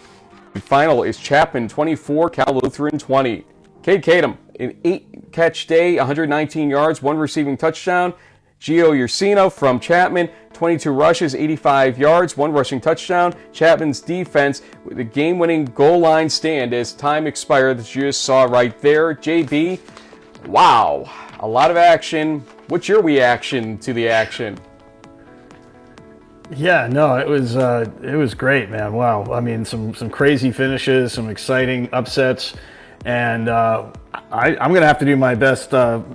The final is Chapman 24, Cal Lutheran 20. Cade Cadam, an 8-catch day, 119 yards, 1 receiving touchdown. Gio Ursino from Chapman, 22 rushes, 85 yards, 1 rushing touchdown. Chapman's defense with a game-winning goal line stand as time expired that you just saw right there. JB, wow, a lot of action. What's your reaction to the action?
Yeah, no, it was great, man. Wow, I mean, some crazy finishes, some exciting upsets. And I'm going to have to do my best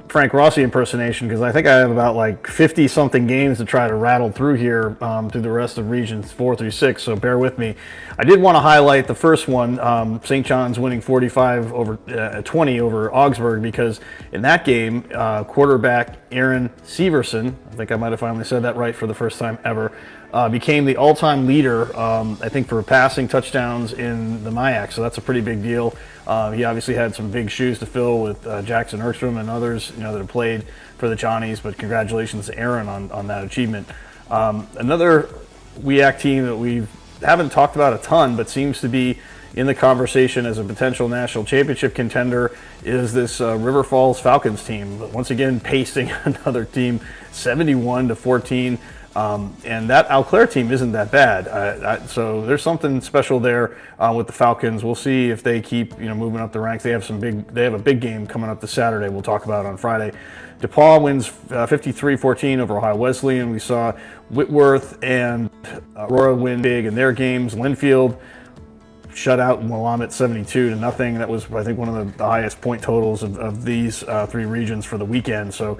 Frank Rossi impersonation because I think I have about like 50-something games to try to rattle through here through the rest of regions 4 through 6, so bear with me. I did want to highlight the first one, St. John's winning 45-20 over Augsburg, because in that game, quarterback Aaron Severson, I think I might have finally said that right for the first time ever, became the all-time leader, I think, for passing touchdowns in the MIAC, so that's a pretty big deal. He obviously had some big shoes to fill with Jackson Erkstrom and others, that have played for the Johnnies, but congratulations to Aaron on that achievement. Another WEAC team that we haven't talked about a ton, but seems to be in the conversation as a potential national championship contender is this River Falls Falcons team. Once again, pasting another team 71-14. And that Eau Claire team isn't that bad. So there's something special there with the Falcons. We'll see if they keep moving up the ranks. They have a big game coming up this Saturday. We'll talk about it on Friday. DePaul wins 53-14 over Ohio Wesleyan. We saw Whitworth and Aurora win big in their games. Linfield shut out Willamette 72-0. That was, I think, one of the highest point totals of these 3 regions for the weekend. So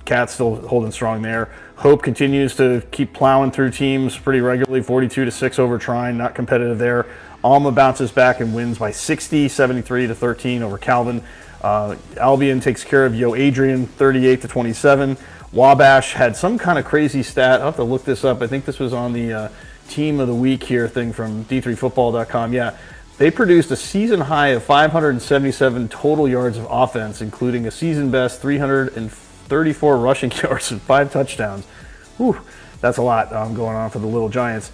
Cats still holding strong there. Hope continues to keep plowing through teams pretty regularly, 42-6 over Trine, not competitive there. Alma bounces back and wins by 60, 73-13 over Calvin. Albion takes care of Yo Adrian, 38-27. Wabash had some kind of crazy stat. I'll have to look this up. I think this was on the Team of the Week here thing from D3Football.com. Yeah, they produced a season high of 577 total yards of offense, including a season best 334 rushing yards and 5 touchdowns. Whew, that's a lot going on for the Little Giants.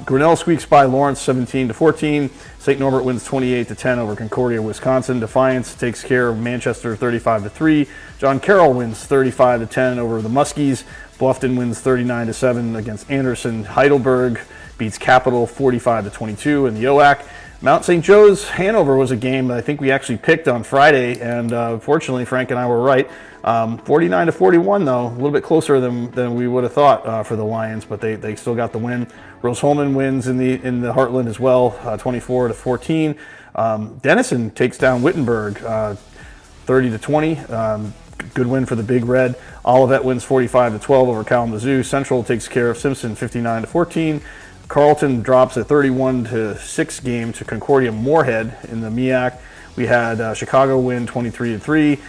Grinnell squeaks by Lawrence 17-14. St. Norbert wins 28-10 over Concordia, Wisconsin. Defiance takes care of Manchester 35-3. John Carroll wins 35-10 over the Muskies. Bluffton wins 39-7 against Anderson. Heidelberg beats Capital 45-22 in the OAC. Mount St. Joe's Hanover was a game that I think we actually picked on Friday, and fortunately Frank and I were right. 49-41 though, a little bit closer than we would have thought for the Lions, but they still got the win. Rose-Hulman wins in the Heartland as well, 24-14. Denison takes down Wittenberg 30-20. Good win for the Big Red. Olivet wins 45-12 over Kalamazoo. Central takes care of Simpson 59-14. Carleton drops a 31-6 game to Concordia Moorhead in the MEAC. We had Chicago win 23-3.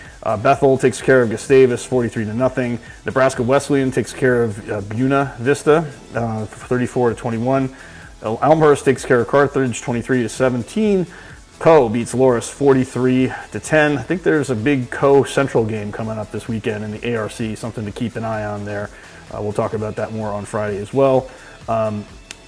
Bethel takes care of Gustavus 43-0. Nebraska Wesleyan takes care of Buena Vista 34-21. Elmhurst takes care of Carthage 23-17. Co beats Loris 43-10. I think there's a big Co Central game coming up this weekend in the ARC, something to keep an eye on there. We'll talk about that more on Friday as well.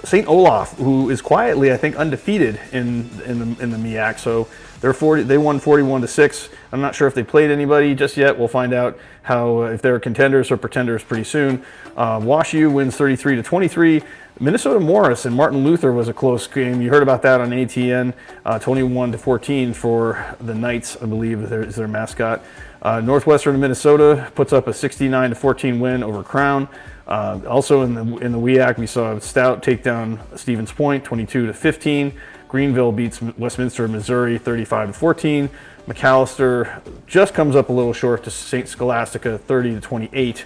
St. Olaf, who is quietly, I think, undefeated in the MEAC, so they won 41-6. I'm not sure if they played anybody just yet. We'll find out if they're contenders or pretenders pretty soon. Wash U wins 33-23. Minnesota Morris and Martin Luther was a close game. You heard about that on ATN, 21-14 for the Knights, I believe is their mascot. Northwestern Minnesota puts up a 69-14 win over Crown. Also in the WEAC, we saw Stout take down Stevens Point 22-15. Greenville beats Westminster, Missouri 35-14. McAllister just comes up a little short to St. Scholastica 30-28.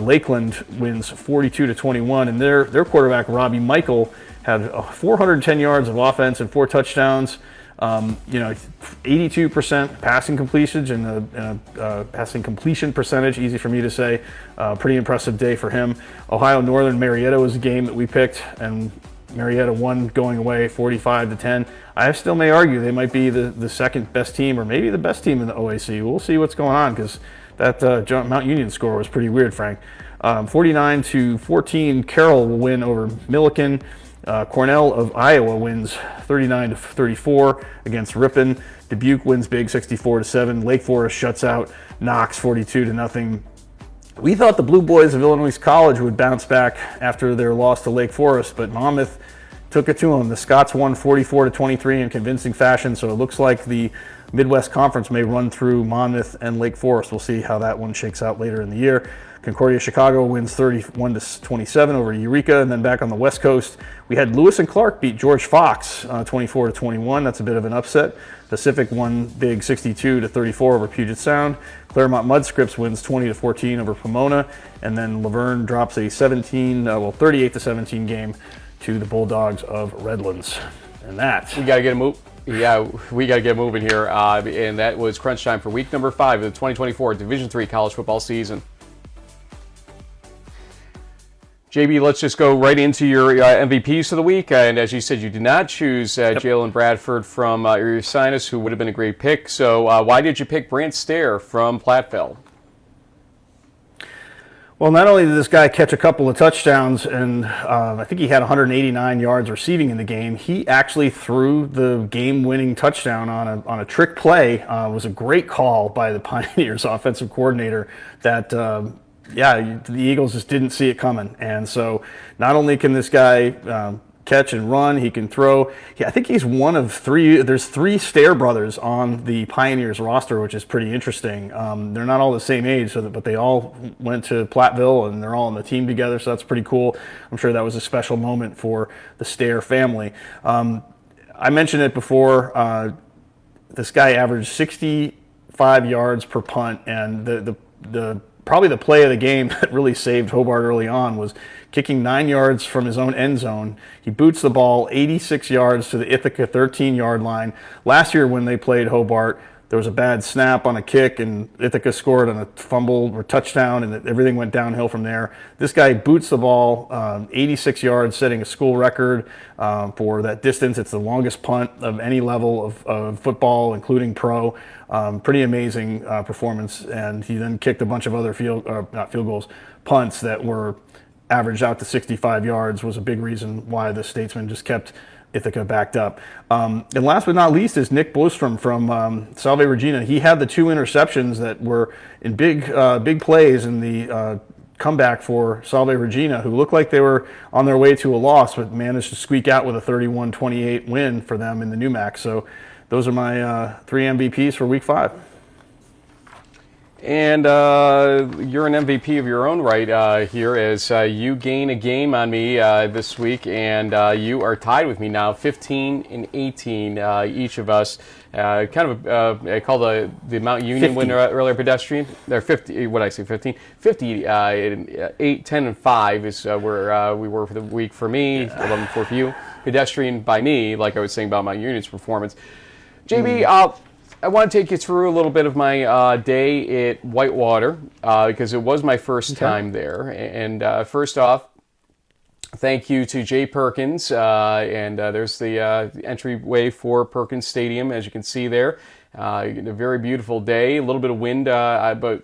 Lakeland wins 42-21, and their quarterback Robbie Michael had 410 yards of offense and 4 touchdowns. 82% passing completion and passing completion percentage, easy for me to say. Pretty impressive day for him. Ohio Northern Marietta was a game that we picked, and Marietta won going away 45-10. I still may argue they might be the second best team or maybe the best team in the OAC. We'll see what's going on because that Mount Union score was pretty weird, Frank. 49-14, Carroll will win over Milliken. Cornell of Iowa wins 39-34 against Ripon. Dubuque wins big 64-7. Lake Forest shuts out Knox 42-0. We thought the Blue Boys of Illinois College would bounce back after their loss to Lake Forest, but Monmouth took it to them. The Scots won 44-23 in convincing fashion, so it looks like the Midwest Conference may run through Monmouth and Lake Forest. We'll see how that one shakes out later in the year. Concordia Chicago wins 31-27 over Eureka, and then back on the West Coast, we had Lewis and Clark beat George Fox 24-21. That's a bit of an upset. Pacific won big 62-34 over Puget Sound. Claremont Mudscripts wins 20-14 over Pomona, and then Laverne drops a 38-17 game to the Bulldogs of Redlands. And that
we got to get a move. Yeah, we got to get moving here, and that was crunch time for week number 5 of the 2024 Division III college football season. JB, let's just go right into your MVPs of the week. And as you said, you did not choose Jalen Bradford from Ursinus, who would have been a great pick. So why did you pick Brant Stair from Platteville?
Well, not only did this guy catch a couple of touchdowns, and I think he had 189 yards receiving in the game, he actually threw the game-winning touchdown on a trick play. It was a great call by the Pioneers offensive coordinator that the Eagles just didn't see it coming. And so not only can this guy catch and run, he can throw. I think he's one of 3. There's 3 Stair brothers on the Pioneers roster, which is pretty interesting. They're not all the same age, but they all went to Platteville and they're all on the team together, so that's pretty cool. I'm sure that was a special moment for the Stair family. I mentioned it before. This guy averaged 65 yards per punt, and the probably the play of the game that really saved Hobart early on was kicking 9 yards from his own end zone. He boots the ball 86 yards to the Ithaca 13-yard line. Last year when they played Hobart, there was a bad snap on a kick, and Ithaca scored on a fumble or touchdown, and everything went downhill from there. This guy boots the ball 86 yards, setting a school record for that distance. It's the longest punt of any level of football, including pro. Pretty amazing performance, and he then kicked a bunch of other punts that were averaged out to 65 yards, was a big reason why the Statesman just kept Ithaca backed up. And last but not least is Nick Blostrom from Salve Regina. He had the 2 interceptions that were in big plays in the comeback for Salve Regina, who looked like they were on their way to a loss, but managed to squeak out with a 31-28 win for them in the NEWMAC. So those are my 3 MVPs for Week 5.
And you're an MVP of your own right here, as you gain a game on me this week, and you are tied with me now, 15 and 18 each of us. I call the Mount Union
50.
winner earlier pedestrian. They're 50. What did I say? 15. 50. 8, 10, and 5 is where we were for the week for me. 11 for you. Pedestrian by me, like I was saying about Mount Union's performance. JB, I want to take you through a little bit of my day at Whitewater because it was my first time there. And first off, thank you to Jay Perkins, and there's the entryway for Perkins Stadium, as you can see there. A very beautiful day, a little bit of wind, but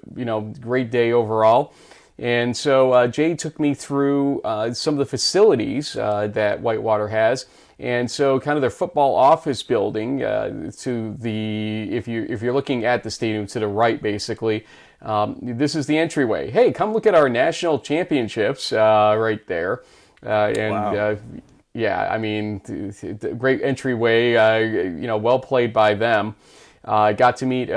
great day overall. And so Jay took me through some of the facilities that Whitewater has, and so kind of their football office building to the if you're looking at the stadium to the right, basically. This is the entryway. Hey, come look at our national championships right there.
Wow.
Yeah, I mean, great entryway. Well played by them. Got to meet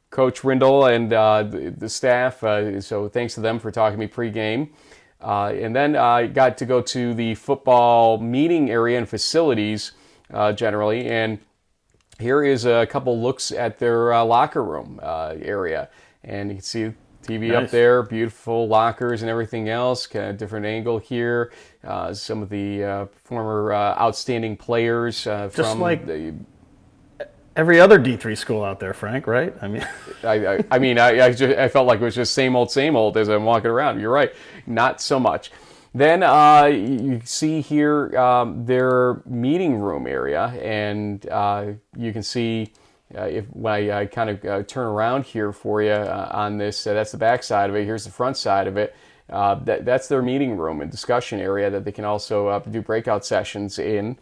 Coach Rindle and the staff. So thanks to them for talking to me pregame. And then I got to go to the football meeting area and facilities generally. And here is a couple looks at their locker room area. And you can see TV
Nice.
up there, beautiful lockers and everything else, kind of different angle here. Some of the former outstanding players from
like every other D3 school out there, Frank, right? I mean,
I felt like it was just same old as I'm walking around. You're right, not so much. Then you see here their meeting room area, and you can see when I kind of turn around here for you on this, that's the back side of it. Here's the front side of it. That's their meeting room and discussion area that they can also do breakout sessions in.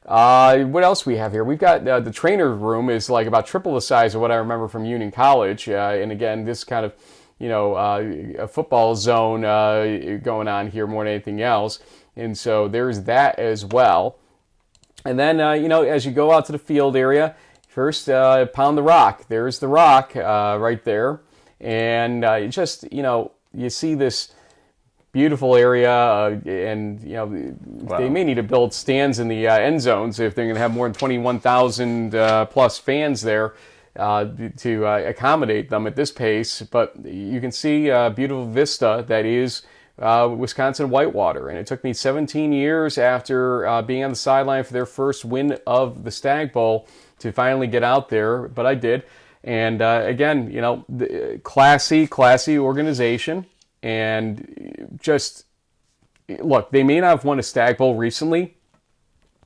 What else we have here? We've got the trainer room is like about triple the size of what I remember from Union College. And again, this kind of, a football zone going on here more than anything else. And so there's that as well. And then, as you go out to the field area, first pound the rock. There's the rock right there. And you see this beautiful area, and
Wow.
they may need to build stands in the end zones if they're going to have more than 21,000 plus fans there to accommodate them at this pace. But you can see a beautiful vista that is Wisconsin Whitewater, and it took me 17 years after being on the sideline for their first win of the Stag Bowl to finally get out there, but I did. And again, the classy organization. And just, look, they may not have won a Stag Bowl recently,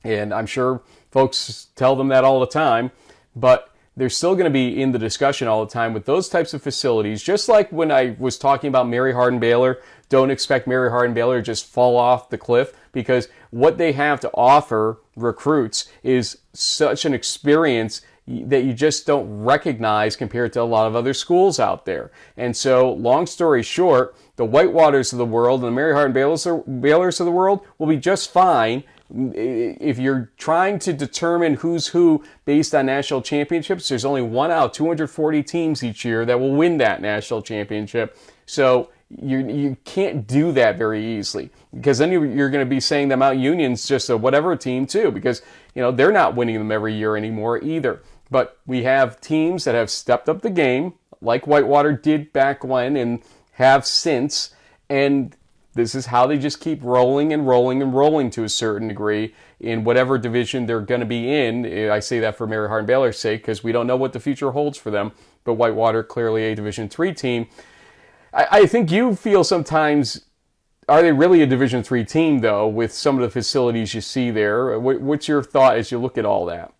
and I'm sure folks tell them that all the time, but they're still going to be in the discussion all the time with those types of facilities. Just like when I was talking about Mary Hardin-Baylor, don't expect Mary Hardin-Baylor to just fall off the cliff, because what they have to offer recruits is such an experience that you just don't recognize compared to a lot of other schools out there. And so, long story short, the Whitewaters of the world and the Mary Hardin-Baylors of the world will be just fine. If you're trying to determine who's who based on national championships, there's only one out of 240 teams each year that will win that national championship. So you can't do that very easily, because then you're going to be saying that Mount Union's just a whatever team too, because they're not winning them every year anymore either. But we have teams that have stepped up the game, like Whitewater did back when and have since, and this is how they just keep rolling and rolling and rolling to a certain degree in whatever division they're going to be in. I say that for Mary Hardin-Baylor's sake, because we don't know what the future holds for them, but Whitewater, clearly a Division III team. I think you feel sometimes, are they really a Division III team, though, with some of the facilities you see there? What's your thought as you look at all that?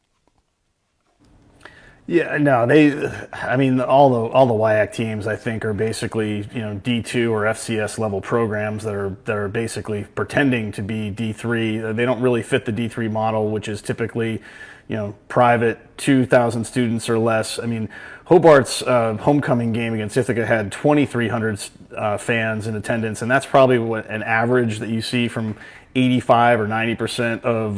Yeah, no, all the WIAC teams, I think, are basically, D2 or FCS level programs that are basically pretending to be D3. They don't really fit the D3 model, which is typically, private, 2,000 students or less. I mean, Hobart's homecoming game against Ithaca had 2,300 fans in attendance, and that's probably what an average that you see from 85 or 90% of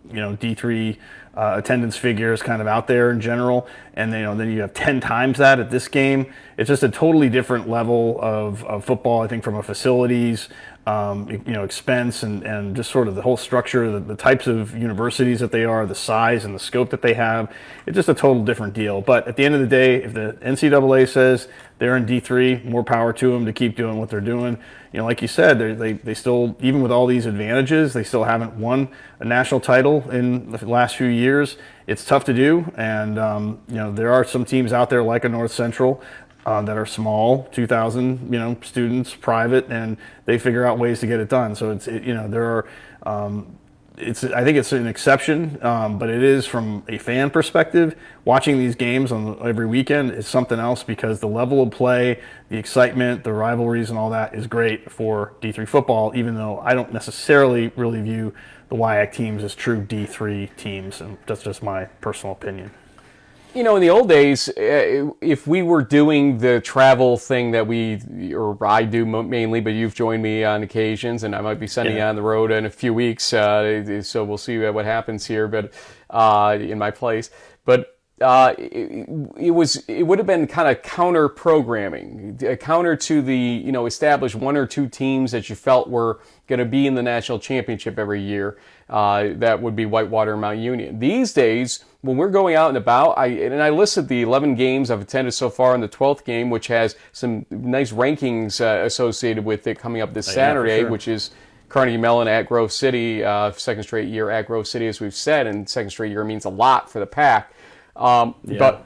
D3 attendance figures kind of out there in general, and then you have 10 times that at this game. It's just a totally different level of football, I think, from a facilities expense and just sort of the whole structure, the types of universities that they are, the size and the scope that they have. It's just a total different deal. But at the end of the day, if the NCAA says they're in D3, more power to them to keep doing what they're doing. Like you said, they still, even with all these advantages, they still haven't won a national title in the last few years. It's tough to do, and there are some teams out there like a North Central that are small, 2,000 students, private, and they figure out ways to get it done. So there are. I think it's an exception, but it is from a fan perspective. Watching these games on every weekend is something else because the level of play, the excitement, the rivalries, and all that is great for D3 football. Even though I don't necessarily really view the WIAC teams as true D3 teams, and that's just my personal opinion.
In the old days, if we were doing the travel thing that I do mainly, but you've joined me on occasions, and I might be sending you on the road in a few weeks, so we'll see what happens here, but in my place. But it would have been kind of counter programming, counter to the established one or two teams that you felt were going to be in the national championship every year. That would be Whitewater and Mount Union. These days, when we're going out and about, I listed the 11 games I've attended so far in the 12th game, which has some nice rankings associated with it coming up this Saturday, which is Carnegie Mellon at Grove City, second straight year at Grove City, as we've said, and second straight year means a lot for the Pack. But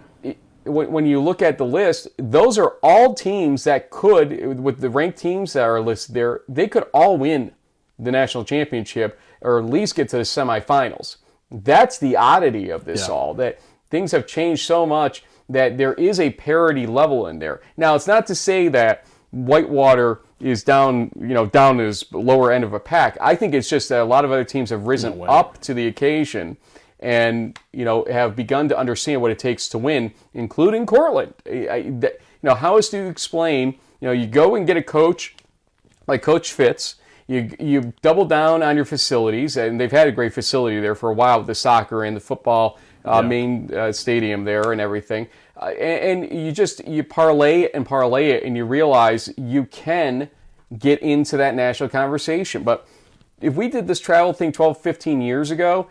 when you look at the list, those are all teams that could, with the ranked teams that are listed there, they could all win the national championship or at least get to the semifinals. That's the oddity of this all, that things have changed so much that there is a parity level in there. Now, it's not to say that Whitewater is down as lower end of a pack. I think it's just that a lot of other teams have risen up to the occasion and have begun to understand what it takes to win, including Cortland. How is to explain? You go and get a coach like Coach Fitz. You double down on your facilities, and they've had a great facility there for a while with the soccer and the football main stadium there and everything. And you parlay it, and you realize you can get into that national conversation. But if we did this travel thing 12, 15 years ago,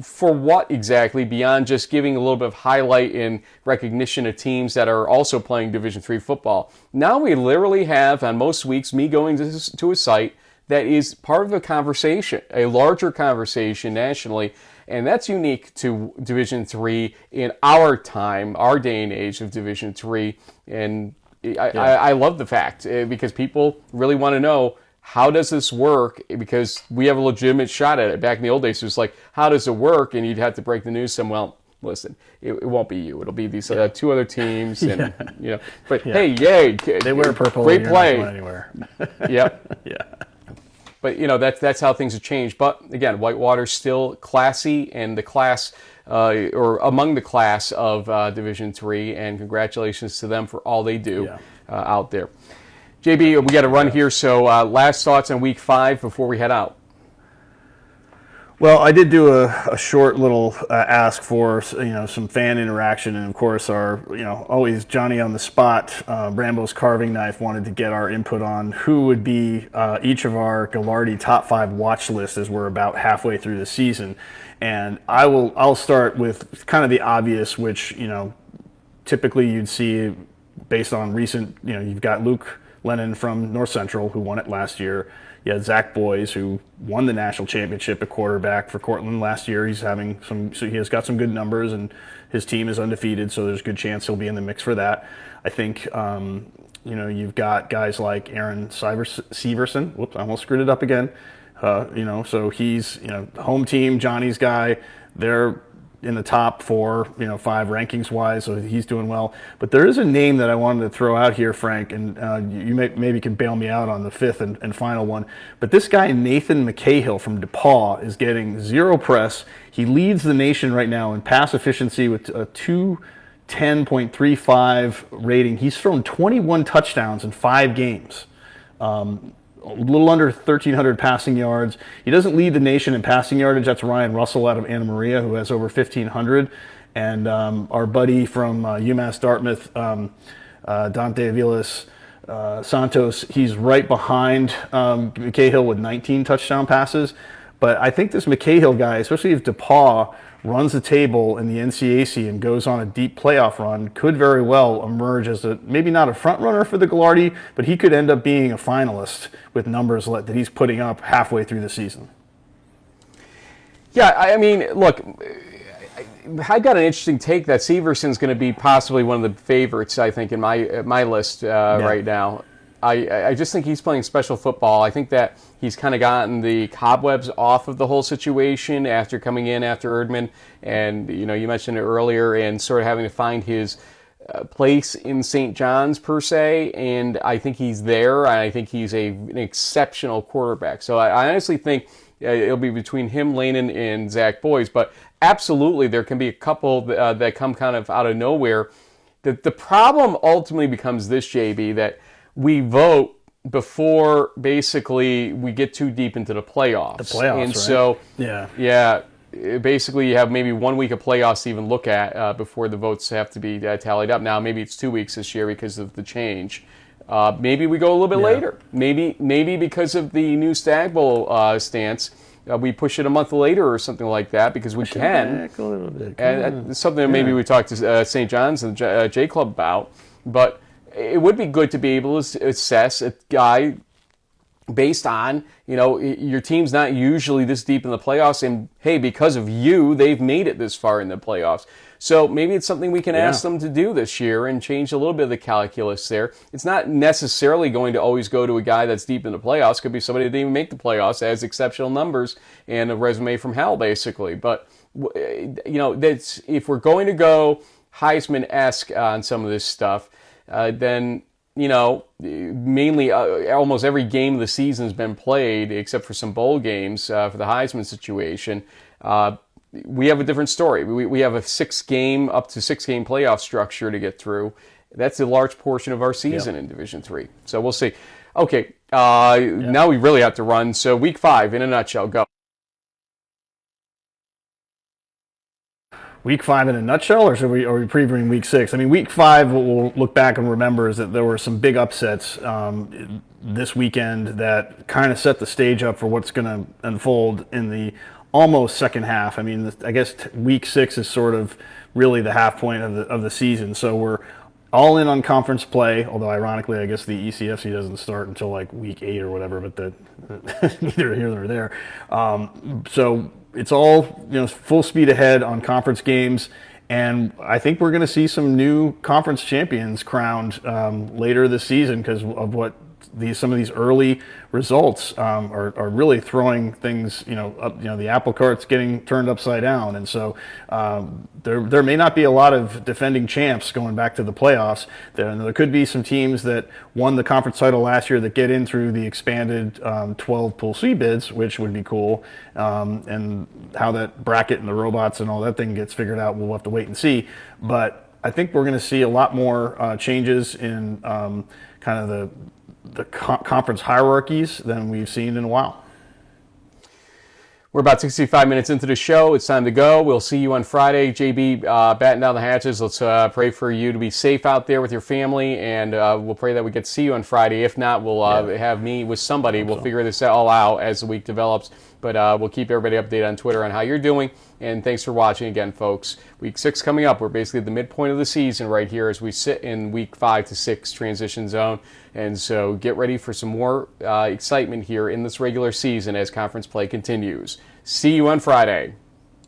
for what exactly beyond just giving a little bit of highlight in recognition of teams that are also playing Division III football? Now we literally have, on most weeks, me going to a site that is part of a conversation, a larger conversation nationally, and that's unique to Division III in our time, our day and age of Division III. And I love the fact because people really want to know, how does this work? Because we have a legitimate shot at it. Back in the old days, it was like, how does it work? And you'd have to break the news to them, well, listen, it won't be you. It'll be these two other teams. And, but hey, yay.
They wear purple.
Great play.
Anywhere.
Yep. But, that's how things have changed. But, again, Whitewater's still classy and the class, or among the class of Division III, and congratulations to them for all they do out there. JB, we got to run here, so last thoughts on Week 5 before we head out.
Well, I did do a short little ask for some fan interaction, and of course our always Johnny on the spot, Rambo's carving knife wanted to get our input on who would be each of our Gagliardi top 5 watch lists as we're about halfway through the season, and I'll start with kind of the obvious, which typically you'd see based on recent. You've got Luke Lennon from North Central who won it last year. You had Zach Boys, who won the national championship at quarterback for Cortland last year. He has got some good numbers, and his team is undefeated, so there's a good chance he'll be in the mix for that. I think, you've got guys like Aaron Severson. Whoops, I almost screwed it up again. So he's, home team, Johnny's guy. They're in the top 4, 5 rankings wise, so he's doing well. But there is a name that I wanted to throw out here, Frank, and you maybe can bail me out on the 5th and final one. But this guy, Nathan McCahill from DePaul, is getting zero press. He leads the nation right now in pass efficiency with a 210.35 rating. He's thrown 21 touchdowns in 5 games. A little under 1,300 passing yards. He doesn't lead the nation in passing yardage. That's Ryan Russell out of Anna Maria, who has over 1,500. And our buddy from UMass Dartmouth, Dante Avilas Santos, he's right behind McCahill with 19 touchdown passes. But I think this McCahill guy, especially if DePaul runs the table in the NCAC and goes on a deep playoff run, could very well emerge as maybe not a front runner for the Gagliardi, but he could end up being a finalist with numbers that he's putting up halfway through the season.
Yeah, I mean, look, I got an interesting take that Severson's going to be possibly one of the favorites, I think, in my list right now. I just think he's playing special football. I think that he's kind of gotten the cobwebs off of the whole situation after coming in after Erdman, and you mentioned it earlier, and sort of having to find his place in St. John's per se, and I think he's there. I think he's an exceptional quarterback. So I honestly think it'll be between him, Lanen, and Zach Boyes, but absolutely there can be a couple that come kind of out of nowhere. The problem ultimately becomes this, JB, that we vote before basically we get too deep into the playoffs.
The playoffs,
and
right?
so,
yeah,
basically you have maybe 1 week of playoffs to even look at before the votes have to be tallied up. Now, maybe it's 2 weeks this year because of the change. Maybe we go a little bit later. Maybe because of the new Stag Bowl stance, we push it a month later or something like that because we can.
Back a little bit.
And it's something that maybe we talked to St. John's and J Club about. But it would be good to be able to assess a guy based on, your team's not usually this deep in the playoffs, and hey, because of you, they've made it this far in the playoffs. So maybe it's something we can ask them to do this year and change a little bit of the calculus there. It's not necessarily going to always go to a guy that's deep in the playoffs. It could be somebody that didn't even make the playoffs, has exceptional numbers and a resume from hell, basically. But, that's, if we're going to go Heisman-esque on some of this stuff, then, mainly almost every game of the season has been played, except for some bowl games for the Heisman situation. We have a different story. We have a up to 6 game playoff structure to get through. That's a large portion of our season in Division III. So we'll see. Okay, now we really have to run. So Week 5, in a nutshell, go.
Week 5 in a nutshell, or are we previewing Week 6? I mean, Week 5, what we'll look back and remember is that there were some big upsets this weekend that kind of set the stage up for what's going to unfold in the almost second half. I mean, I guess Week 6 is sort of really the half point of the season. So we're all in on conference play, although ironically, I guess the ECFC doesn't start until like Week 8 or whatever, but neither here nor there. So it's all full speed ahead on conference games, and I think we're going to see some new conference champions crowned later this season because of what some of these early results are really throwing things up. The apple cart's getting turned upside down, and so there may not be a lot of defending champs going back to the playoffs. There could be some teams that won the conference title last year that get in through the expanded 12 Pool C bids, which would be cool. And how that bracket and the robots and all that thing gets figured out, we'll have to wait and see. But I think we're going to see a lot more changes in kind of the conference hierarchies than we've seen in a while.
We're about 65 minutes into the show. It's time to go. We'll see you on Friday. JB, batten down the hatches. Let's pray for you to be safe out there with your family, and we'll pray that we get to see you on Friday. If not, we'll have me with somebody. We'll figure this all out as the week develops, but we'll keep everybody updated on Twitter on how you're doing, and thanks for watching again, folks. Week 6 coming up. We're basically at the midpoint of the season right here as we sit in Week 5 to 6 transition zone, and so get ready for some more excitement here in this regular season as conference play continues. See you on Friday.